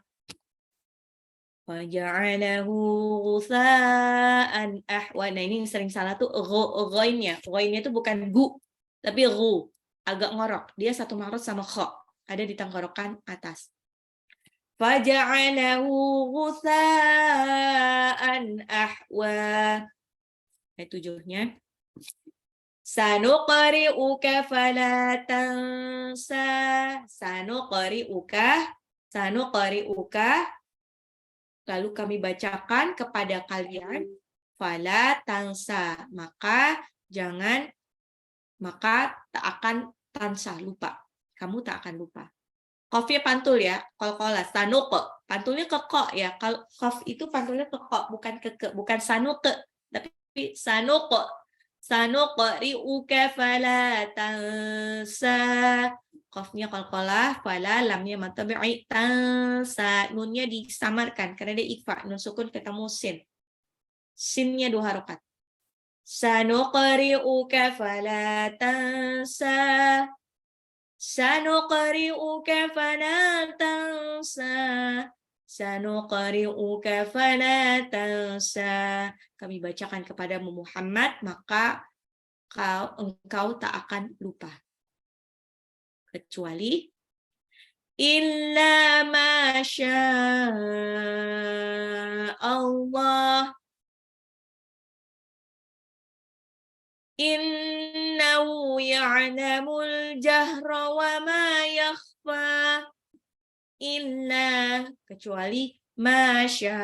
Faja'alahu ghusa'an ahwa. Nah, ini sering salah tuh ghoinnya. Ghoinnya itu bukan gu, tapi ghu. Agak ngorok. Dia satu marot sama kho. Ada di tenggorokan atas. Faja'alahu ghusa'an ahwa. Ayat 7-nya. Sanuqri'uka fala tansa. Sanuqri'uka. Lalu kami bacakan kepada kalian. Fala tansa. Maka tak akan tansa, lupa. Kamu tak akan lupa. Qafnya pantul ya, qalqalah, sanuq. Pantulnya ke qa ya. Kalau qaf itu pantulnya ke qa, bukan ke, bukan sanuq, tapi sanuq. Sanuqri'uka fala tansa. Qafnya qalqalah, fala, lamnya matabi'i, tansa. Nunnya disamarkan karena dia ikhfa, nun sukun ketemu sin. Sinnya 2 harokat. Sanuqri'uka fala tansa. Sanuqri'uka fala tansa. Sanuqri'uka fala tansa. Kami bacakan kepadamu Muhammad, maka engkau tak akan lupa. Kecuali illa ma syaa Allah. Innahu ya'lamul jahra wa ma yakhfa. Illa, kecuali masya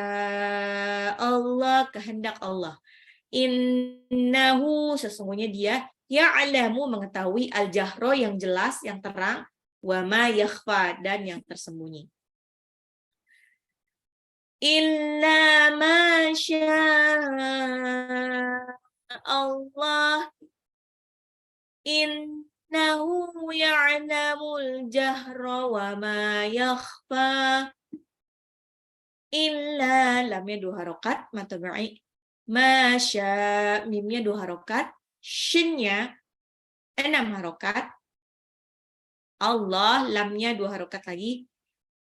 Allah, kehendak Allah. Innahu, sesungguhnya dia ya'lamu, mengetahui, al-jahra, yang jelas, yang terang, wa ma yakhfa, dan yang tersembunyi. Illa masya Allah, innahu ya'lamul jahra wa ma yakhfa. Illa, lamnya 2 harokat, matabi'i. Masya, mimnya 2 harokat, shinnya 6 harokat. Allah, lamnya 2 harokat lagi.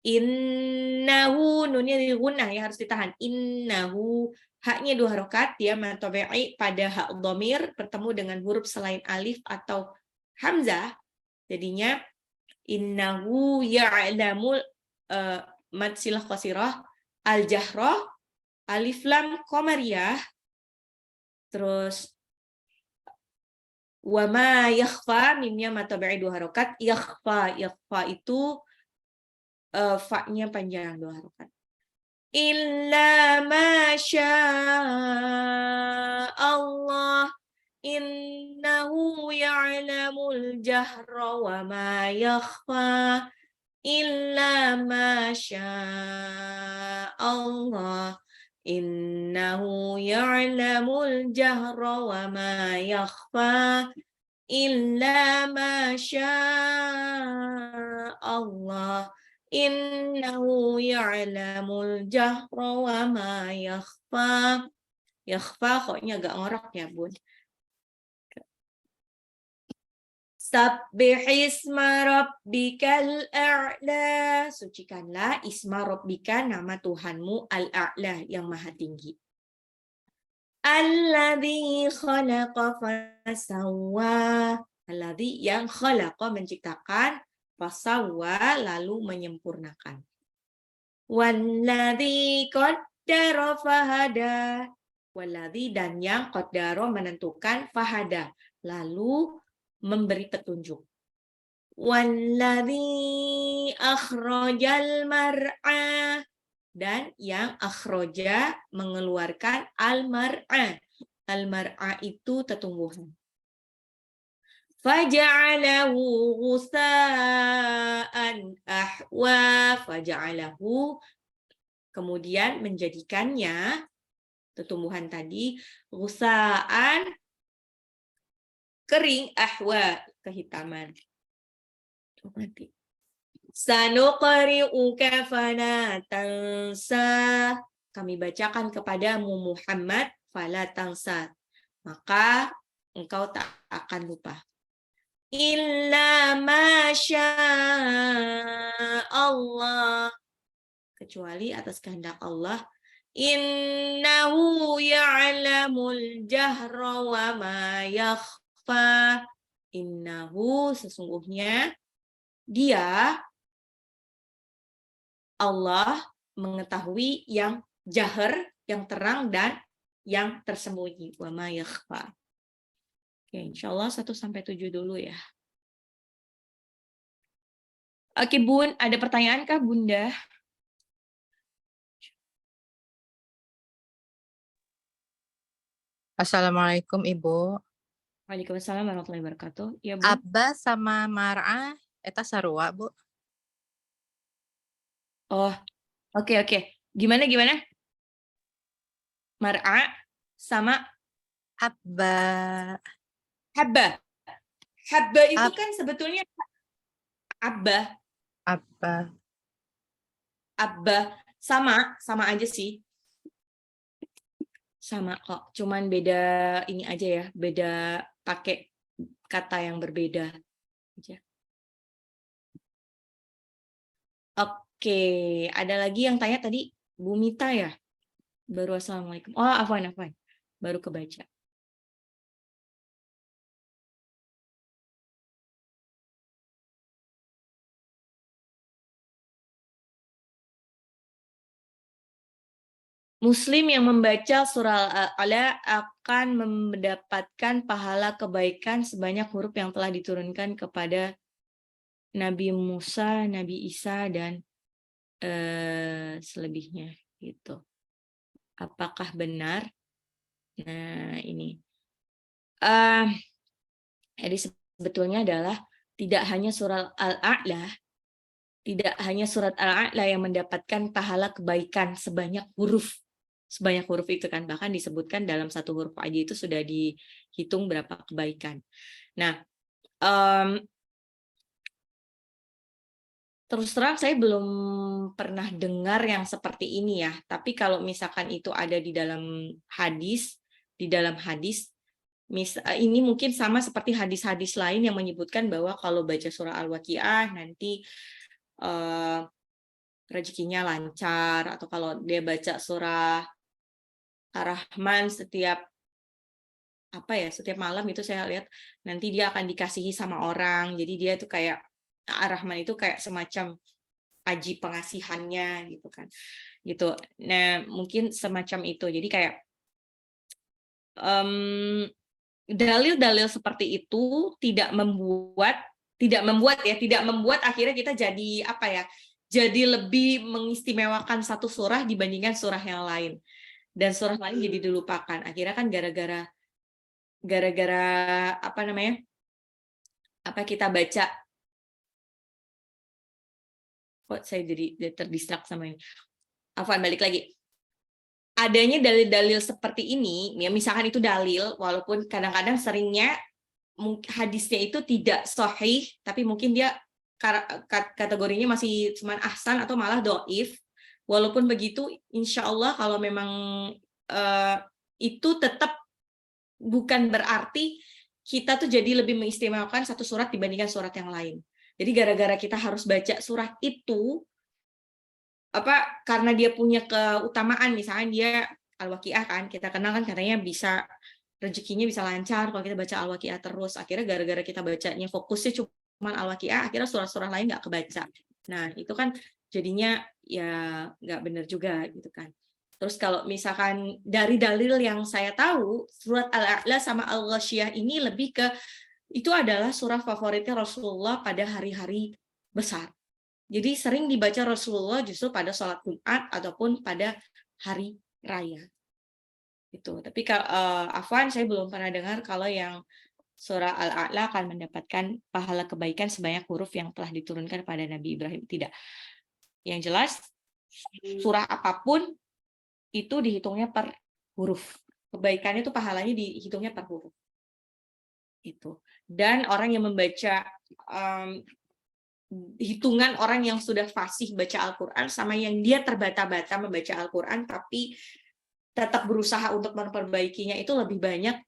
Innahu, nunnya digunnah ya, harus ditahan. Innahu, haknya 2 harokat, dia matabi'i pada hak dhamir bertemu dengan huruf selain alif atau hamzah. Jadinya innahu ya'lamul mad silah qasirah, al-jahrah, alif lam qamariyah, terus wa ma yakhfa, mimnya matabi'i 2 harokat, yakhfa itu fa-nya panjang 2 harokat. illa ma syaa Allah innahu ya'lamul jahra wa ma yakhfa illa ma syaa Allah innahu ya'lamul jahra wa ma yakhfa illa ma syaa Allah innahu ya'lamul jahra wa ma yakhfa. Yakhfa koknya agak ngorok ya, Bun. Sabbih isma rabbikal a'la. Sucikanlah isma rabbika, nama Tuhanmu, al-a'la, yang maha tinggi. Alladzi khalaqa fasawwa. Alladzi yang khalaqa menciptakan, fasawwa lalu menyempurnakan. Walladzi qaddara fahada. Walladzi dan yang qaddara menentukan, fahada lalu memberi petunjuk. Walladzi akhrajal mar'a. Dan yang akhroja mengeluarkan al-mar'a. Al-mar'a itu tetumbuhan. Faja'alahu ghusaan ahwa. Faja'alahu kemudian menjadikannya tetumbuhan tadi ghusaan kering, ahwa kehitaman. Mati. Sanuqri'uka fala tansa. Kami bacakan kepadamu Muhammad, fala tansa. Maka engkau tak akan lupa. Illa ma Allah. Kecuali atas kehendak Allah. Innahu ya'lamul jahra wa ma yakhfa. Innahu sesungguhnya dia Allah mengetahui yang jahar, yang terang dan yang tersembunyi. Wa ma yakhfa. Oke, insyaallah 1-7 dulu ya. Oke, Bun, ada pertanyaan kah, Bunda? Assalamualaikum, Ibu. Waalaikumsalam warahmatullahi wabarakatuh. Ya, Bu. Abba sama mar'a eta sarua, Bu. Oh, oke. Gimana? Mar'a sama Abba. habba. Habba itu kan sebetulnya abba. Abba sama aja sih. Sama kok, cuman beda ini aja ya, beda pakai kata yang berbeda aja. Oke, ada lagi yang tanya tadi, Bu Mita ya? Baru assalamualaikum. Oh, afwan. Baru kebaca. Muslim yang membaca surah Al-A'la akan mendapatkan pahala kebaikan sebanyak huruf yang telah diturunkan kepada Nabi Musa, Nabi Isa, dan selebihnya. Gitu. Apakah benar? Nah, ini. Jadi sebetulnya adalah tidak hanya surat Al-A'la, yang mendapatkan pahala kebaikan sebanyak huruf itu kan, bahkan disebutkan dalam satu huruf aja itu sudah dihitung berapa kebaikan. Nah, terus terang saya belum pernah dengar yang seperti ini ya, tapi kalau misalkan itu ada di dalam hadis, ini mungkin sama seperti hadis-hadis lain yang menyebutkan bahwa kalau baca surah Al-Waqiah nanti rezekinya lancar, atau kalau dia baca surah Ar-Rahman setiap malam itu saya lihat nanti dia akan dikasihi sama orang. Jadi dia tuh kayak Ar-Rahman itu kayak semacam aji pengasihannya gitu kan. Gitu. Nah, mungkin semacam itu. Jadi kayak dalil-dalil seperti itu tidak membuat akhirnya kita jadi jadi lebih mengistimewakan satu surah dibandingkan surah yang lain. Dan surah lain jadi dilupakan. Akhirnya kan gara-gara apa namanya? Apa kita baca, kok saya jadi terdistrak sama ini. Afwan, balik lagi. Adanya dalil-dalil seperti ini, ya misalkan itu dalil, walaupun kadang-kadang seringnya hadisnya itu tidak sahih, tapi mungkin dia kategorinya masih cuman ahsan atau malah doif. Walaupun begitu, insya Allah kalau memang itu tetap bukan berarti kita tuh jadi lebih mengistimewakan satu surat dibandingkan surat yang lain. Jadi gara-gara kita harus baca surat itu, karena dia punya keutamaan, misalnya dia Al-Waqiah kan, kita kenal kan katanya bisa rezekinya bisa lancar kalau kita baca Al-Waqiah terus. Akhirnya gara-gara kita bacanya fokusnya cuma Al-Waqiah, akhirnya surat-surat lain nggak kebaca. Nah, itu kan jadinya ya nggak benar juga gitu kan. Terus kalau misalkan dari dalil yang saya tahu, surat Al-A'la sama Al-Ghasyiyah ini lebih ke, itu adalah surah favoritnya Rasulullah pada hari-hari besar. Jadi sering dibaca Rasulullah justru pada sholat Jumat ataupun pada hari raya. Itu. Tapi Afwan, saya belum pernah dengar kalau yang surah Al-A'la akan mendapatkan pahala kebaikan sebanyak huruf yang telah diturunkan pada Nabi Ibrahim. Tidak. Yang jelas, surah apapun itu dihitungnya per huruf. Kebaikannya itu pahalanya dihitungnya per huruf. Itu. Dan orang yang membaca hitungan orang yang sudah fasih baca Al-Quran sama yang dia terbata-bata membaca Al-Quran tapi tetap berusaha untuk memperbaikinya, itu lebih banyak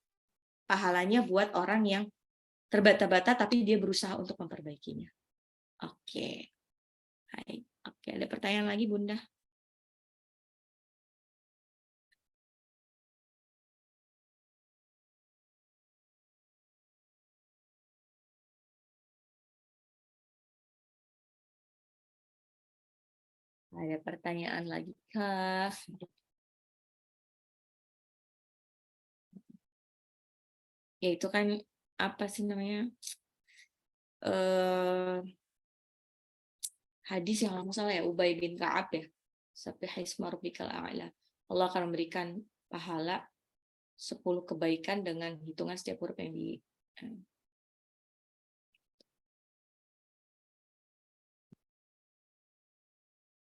pahalanya buat orang yang terbata-bata tapi dia berusaha untuk memperbaikinya. Oke. Hai. Oke, ada pertanyaan lagi, Bunda? Ada pertanyaan lagi kah? Ya itu kan apa sih namanya? Hadis yang nggak salah ya, Ubay bin Ka'ab ya. Sabbihisma rabbikal a'la. Allah akan memberikan pahala 10 kebaikan dengan hitungan setiap huruf yang di.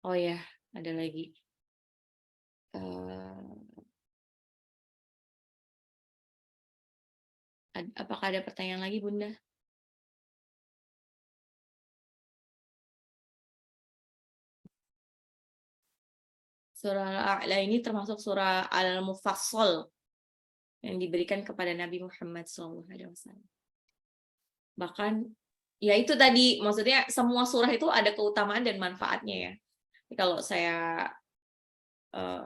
Oh ya, ada lagi. Apakah ada pertanyaan lagi, Bunda? Surah Al-A'la ini termasuk surah Al-Mufassal yang diberikan kepada Nabi Muhammad SAW. Bahkan, ya itu tadi, maksudnya semua surah itu ada keutamaan dan manfaatnya ya. Kalau saya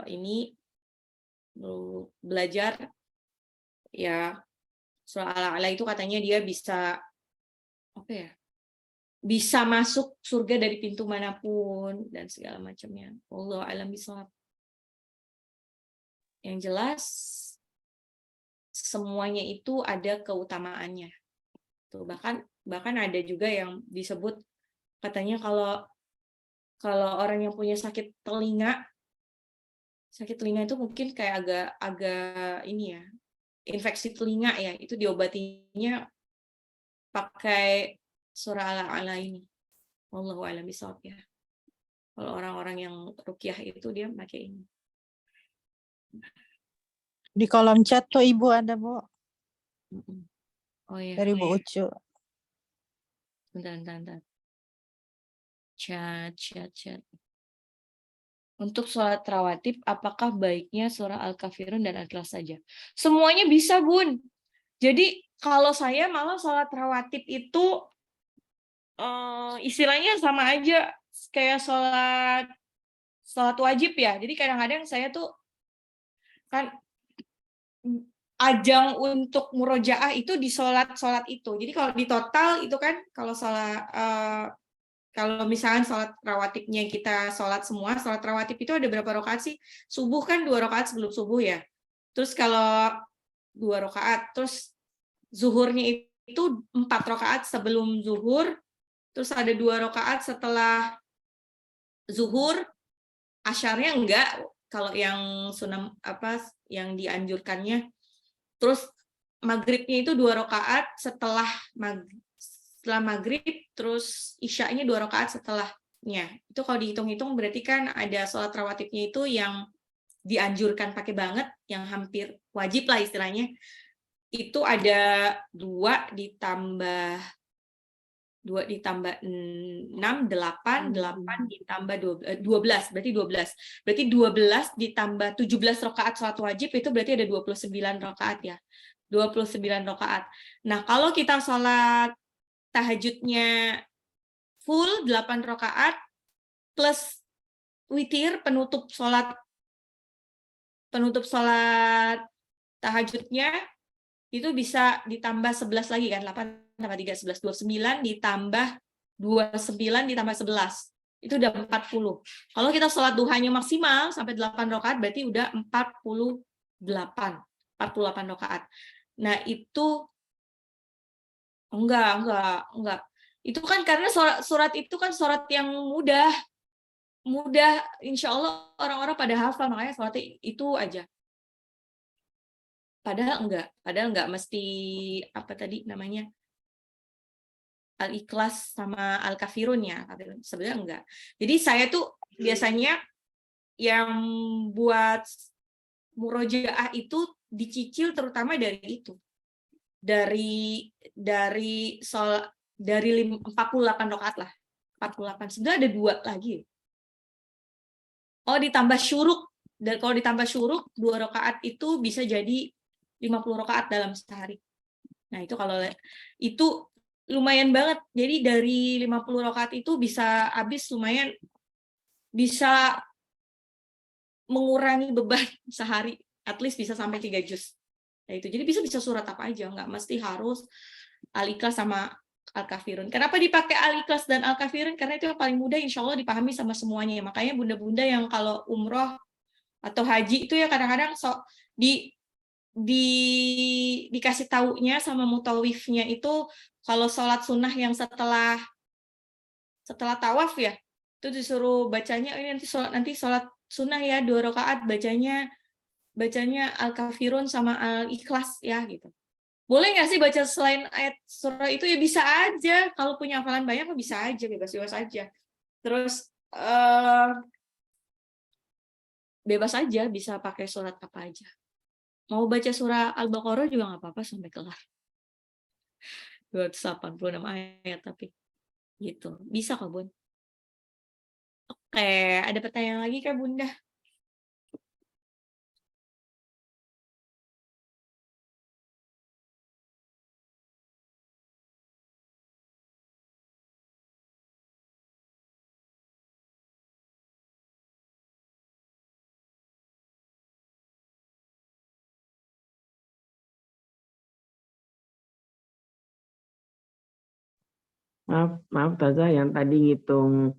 ini belajar, ya surah Al-A'la itu katanya dia bisa, apa ya, bisa masuk surga dari pintu manapun dan segala macamnya. Wallahu a'lam bishawab. Yang jelas semuanya itu ada keutamaannya. Tuh, bahkan ada juga yang disebut katanya kalau orang yang punya sakit telinga itu mungkin kayak agak ini ya, infeksi telinga ya, itu diobatinya pakai surah Al-A'la ini. Wallahu a'lam bishawab ya. Kalau orang-orang yang ruqyah itu dia pakai ini. Di kolom chat tuh Ibu ada, Bu. Oh iya. Dari Bu Ucu. Bentar. Chat. Untuk sholat rawatib, apakah baiknya surah Al-Kafirun dan Al-Ikhlas saja? Semuanya bisa, Bun. Jadi kalau saya malah sholat rawatib itu istilahnya sama aja kayak sholat wajib ya. Jadi kadang-kadang saya tuh kan ajang untuk murojaah itu di sholat itu. Jadi kalau di total itu kan kalau kalau misalnya sholat rawatibnya kita sholat rawatib itu ada berapa rakaat sih? Subuh kan 2 rakaat sebelum subuh ya. Terus kalau 2 rakaat, terus zuhurnya itu 4 rakaat sebelum zuhur, terus ada 2 rakaat setelah zuhur, asyarnya enggak, kalau yang sunam yang dianjurkannya. Terus maghribnya itu 2 rakaat setelah maghrib, terus isyanya 2 rakaat setelahnya. Itu kalau dihitung-hitung berarti kan ada sholat rawatibnya itu yang dianjurkan pakai banget, yang hampir wajib lah istilahnya, itu ada 2 ditambah 6, 8, 8 ditambah 12, berarti 12. Berarti 12 ditambah 17 rakaat sholat wajib, itu berarti ada 29 rakaat ya. 29 rakaat. Nah, kalau kita sholat tahajudnya full 8 rakaat plus witir, penutup sholat tahajudnya, itu bisa ditambah 11 lagi kan, 8 tambah 3, 11, 29 ditambah 29 ditambah 11. Itu udah 40. Kalau kita sholat duhanya maksimal sampai 8 rakaat, berarti udah 48 rakaat. Nah, itu enggak. Itu kan karena surat itu kan surat yang mudah, insya Allah orang-orang pada hafal, makanya sholatnya itu aja. Padahal enggak mesti apa tadi namanya, Al-Ikhlas sama Al-Kafirun ya, sebenarnya enggak. Jadi saya tuh biasanya yang buat murojaah itu dicicil terutama dari itu. Dari 48 rakaat lah. 48. Sebenarnya ada 2 lagi. Oh, ditambah syuruk. Dan kalau ditambah syuruk 2 rakaat itu bisa jadi 50 rakaat dalam sehari. Nah, itu kalau itu lumayan banget. Jadi dari 50 rakaat itu bisa habis lumayan, bisa mengurangi beban sehari. At least bisa sampai 3 juz. Nah, itu. Jadi bisa surat apa aja, nggak mesti harus Al-Ikhlas sama Al-Kafirun. Kenapa dipakai Al-Ikhlas dan Al-Kafirun? Karena itu yang paling mudah, insya Allah dipahami sama semuanya. Makanya bunda-bunda yang kalau umroh atau haji itu ya kadang-kadang dikasih taunya sama mutawifnya itu kalau sholat sunnah yang setelah tawaf ya, itu disuruh bacanya ini nanti sholat sunnah ya 2 rakaat bacanya Al-Kafirun sama Al-Ikhlas ya gitu. Boleh nggak sih baca selain ayat surah itu? Ya bisa aja. Kalau punya hafalan banyak bisa aja, bebas-bebas aja. Terus bebas aja, bisa pakai surat apa aja. Mau baca surah Al-Baqarah juga nggak apa-apa sampai kelar. 286 ayat tapi gitu. Bisa kok, Bun. Oke, ada pertanyaan lagi Kak Bunda? Maaf Taza, yang tadi ngitung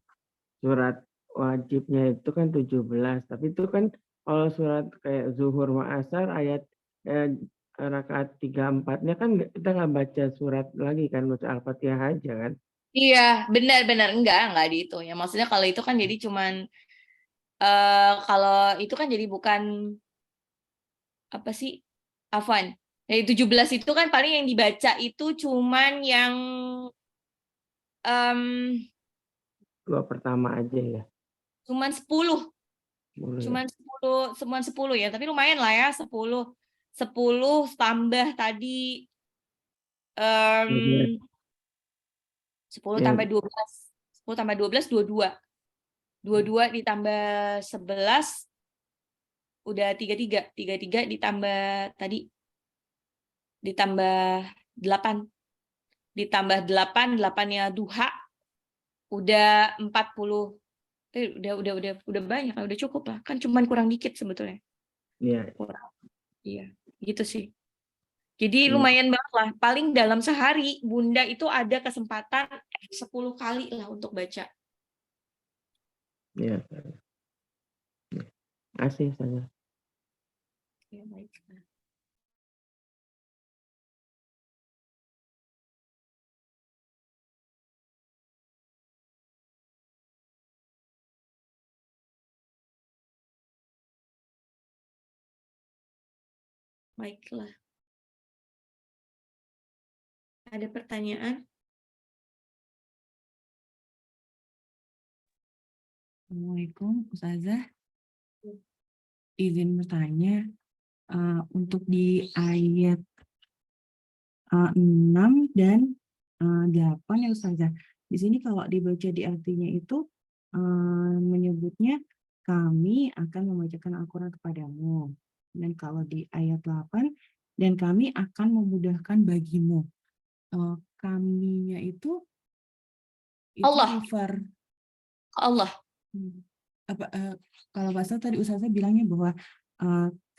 surat wajibnya itu kan 17, tapi itu kan kalau surat kayak zuhur ma'asar ayat rakaat 3-4-nya kan kita nggak baca surat lagi kan, baca Al-Fatihah aja kan. Iya, benar-benar enggak dihitung ya. Maksudnya kalau itu kan jadi cuman kalau itu kan jadi bukan apa sih? Afwan. Dari 17 itu kan paling yang dibaca itu cuman yang 2 pertama aja ya. cuman 10. Boleh. Cuman 10 ya, tapi lumayan lah ya 10 tambah tadi 10 Ya, tambah 12. 10 tambah 12 22. 22 ditambah 11 udah 33. 33 ditambah tadi ditambah 8. Ditambah 8, 8-nya duha udah 40. Udah banyak, udah cukup lah. Kan cuman kurang dikit sebetulnya. iya. Kurang. Iya, gitu sih. Jadi lumayan banget lah. Paling dalam sehari Bunda itu ada kesempatan 10 kali lah untuk baca. Iya. Asih saja. Ya, baik. Baiklah. Ada pertanyaan? Assalamualaikum, Ustazah. Izin bertanya, untuk di ayat 6 dan 8 ya Ustazah. Di sini kalau dibaca di artinya itu menyebutnya kami akan membacakan Al-Quran kepadamu. Dan kalau di ayat 8, dan kami akan memudahkan bagimu. Kaminya itu Allah. refer Allah. Kalau bahasa tadi Ustazah bilangnya bahwa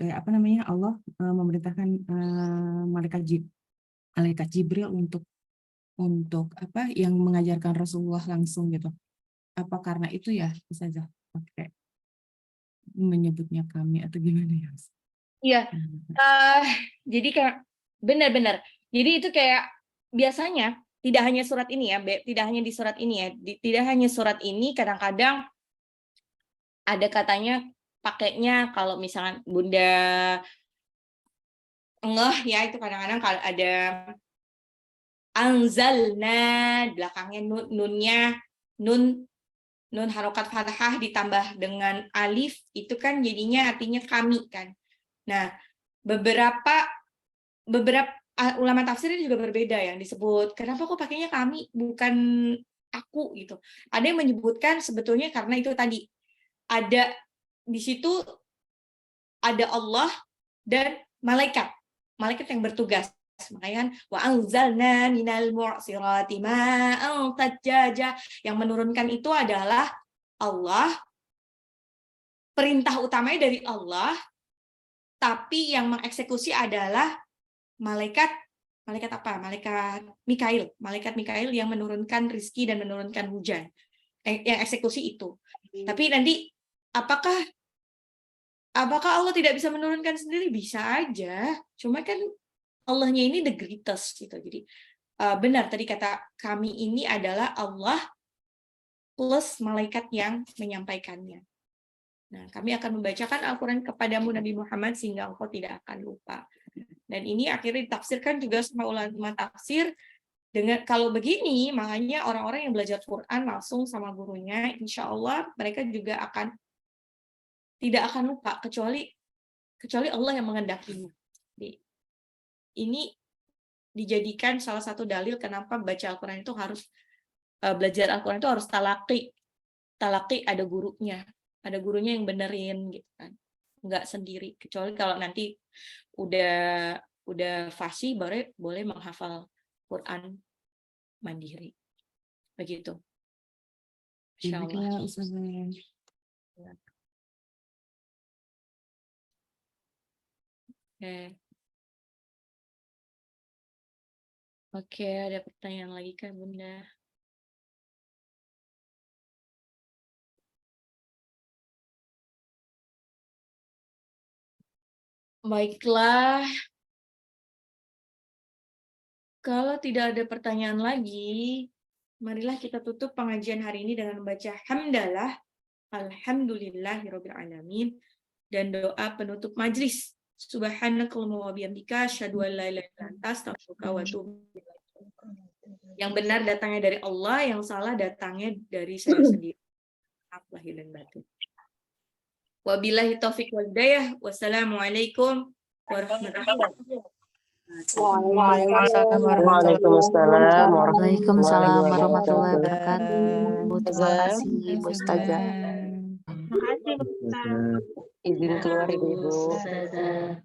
kayak apa namanya, Allah memerintahkan malaikat Jibril untuk apa yang mengajarkan Rasulullah langsung gitu. Apa karena itu ya Ustazah pakai menyebutnya kami atau gimana ya? Iya. Jadi kayak benar-benar. Jadi itu kayak biasanya tidak hanya surat ini ya, tidak hanya di surat ini ya, tidak hanya surat ini, kadang-kadang ada katanya pakainya kalau misalnya Bunda ngeh ya, itu kadang-kadang kalau ada anzalna belakangnya nunnya nun harokat fathah ditambah dengan alif, itu kan jadinya artinya kami kan. Nah, beberapa ulama tafsir juga berbeda yang disebut. Kenapa kok pakainya kami bukan aku gitu? Ada yang menyebutkan sebetulnya karena itu tadi ada di situ ada Allah dan malaikat yang bertugas. Makanya kan wa anzalna minal mu'sirati ma'an tajjaja, yang menurunkan itu adalah Allah, perintah utamanya dari Allah, tapi yang mengeksekusi adalah malaikat apa? Malaikat Mikail yang menurunkan rizki dan menurunkan hujan. Yang eksekusi itu. Tapi nanti apakah Allah tidak bisa menurunkan sendiri? Bisa aja. Cuma kan Allahnya ini the greatest gitu. Jadi benar tadi kata kami ini adalah Allah plus malaikat yang menyampaikannya. Nah, kami akan membacakan Al-Quran kepadamu Nabi Muhammad sehingga engkau tidak akan lupa. Dan ini akhirnya ditafsirkan juga sama ulama tafsir dengan kalau begini, makanya orang-orang yang belajar Quran langsung sama gurunya, insya Allah mereka juga tidak akan lupa kecuali Allah yang mengendakinya. Ini dijadikan salah satu dalil kenapa baca Al-Quran itu harus belajar Al-Quran itu harus talaqi. Talaqi ada gurunya yang benerin gitu kan. Nggak sendiri, kecuali kalau nanti udah fasih boleh menghafal Quran mandiri. Begitu. Insyaallah. Oke, ada pertanyaan lagi kan Bunda? Baiklah. Kalau tidak ada pertanyaan lagi, marilah kita tutup pengajian hari ini dengan membaca hamdalah, alhamdulillahirabbil alamin, dan doa penutup majlis. Subhanakallahumma wa bihamdika asyhadu an la ilaha illa anta astaghfiruka wa atubu ilaik. Yang benar datangnya dari Allah, yang salah datangnya dari saya sendiri. Lahir dan batin. Wabillahi taufiq wal hidayah. Wassalamualaikum warahmatullahi wabarakatuh. Waalaikumsalam warahmatullahi wabarakatuh. Terima kasih Bu Ustazah. Izin keluar Ibu. Ustazah.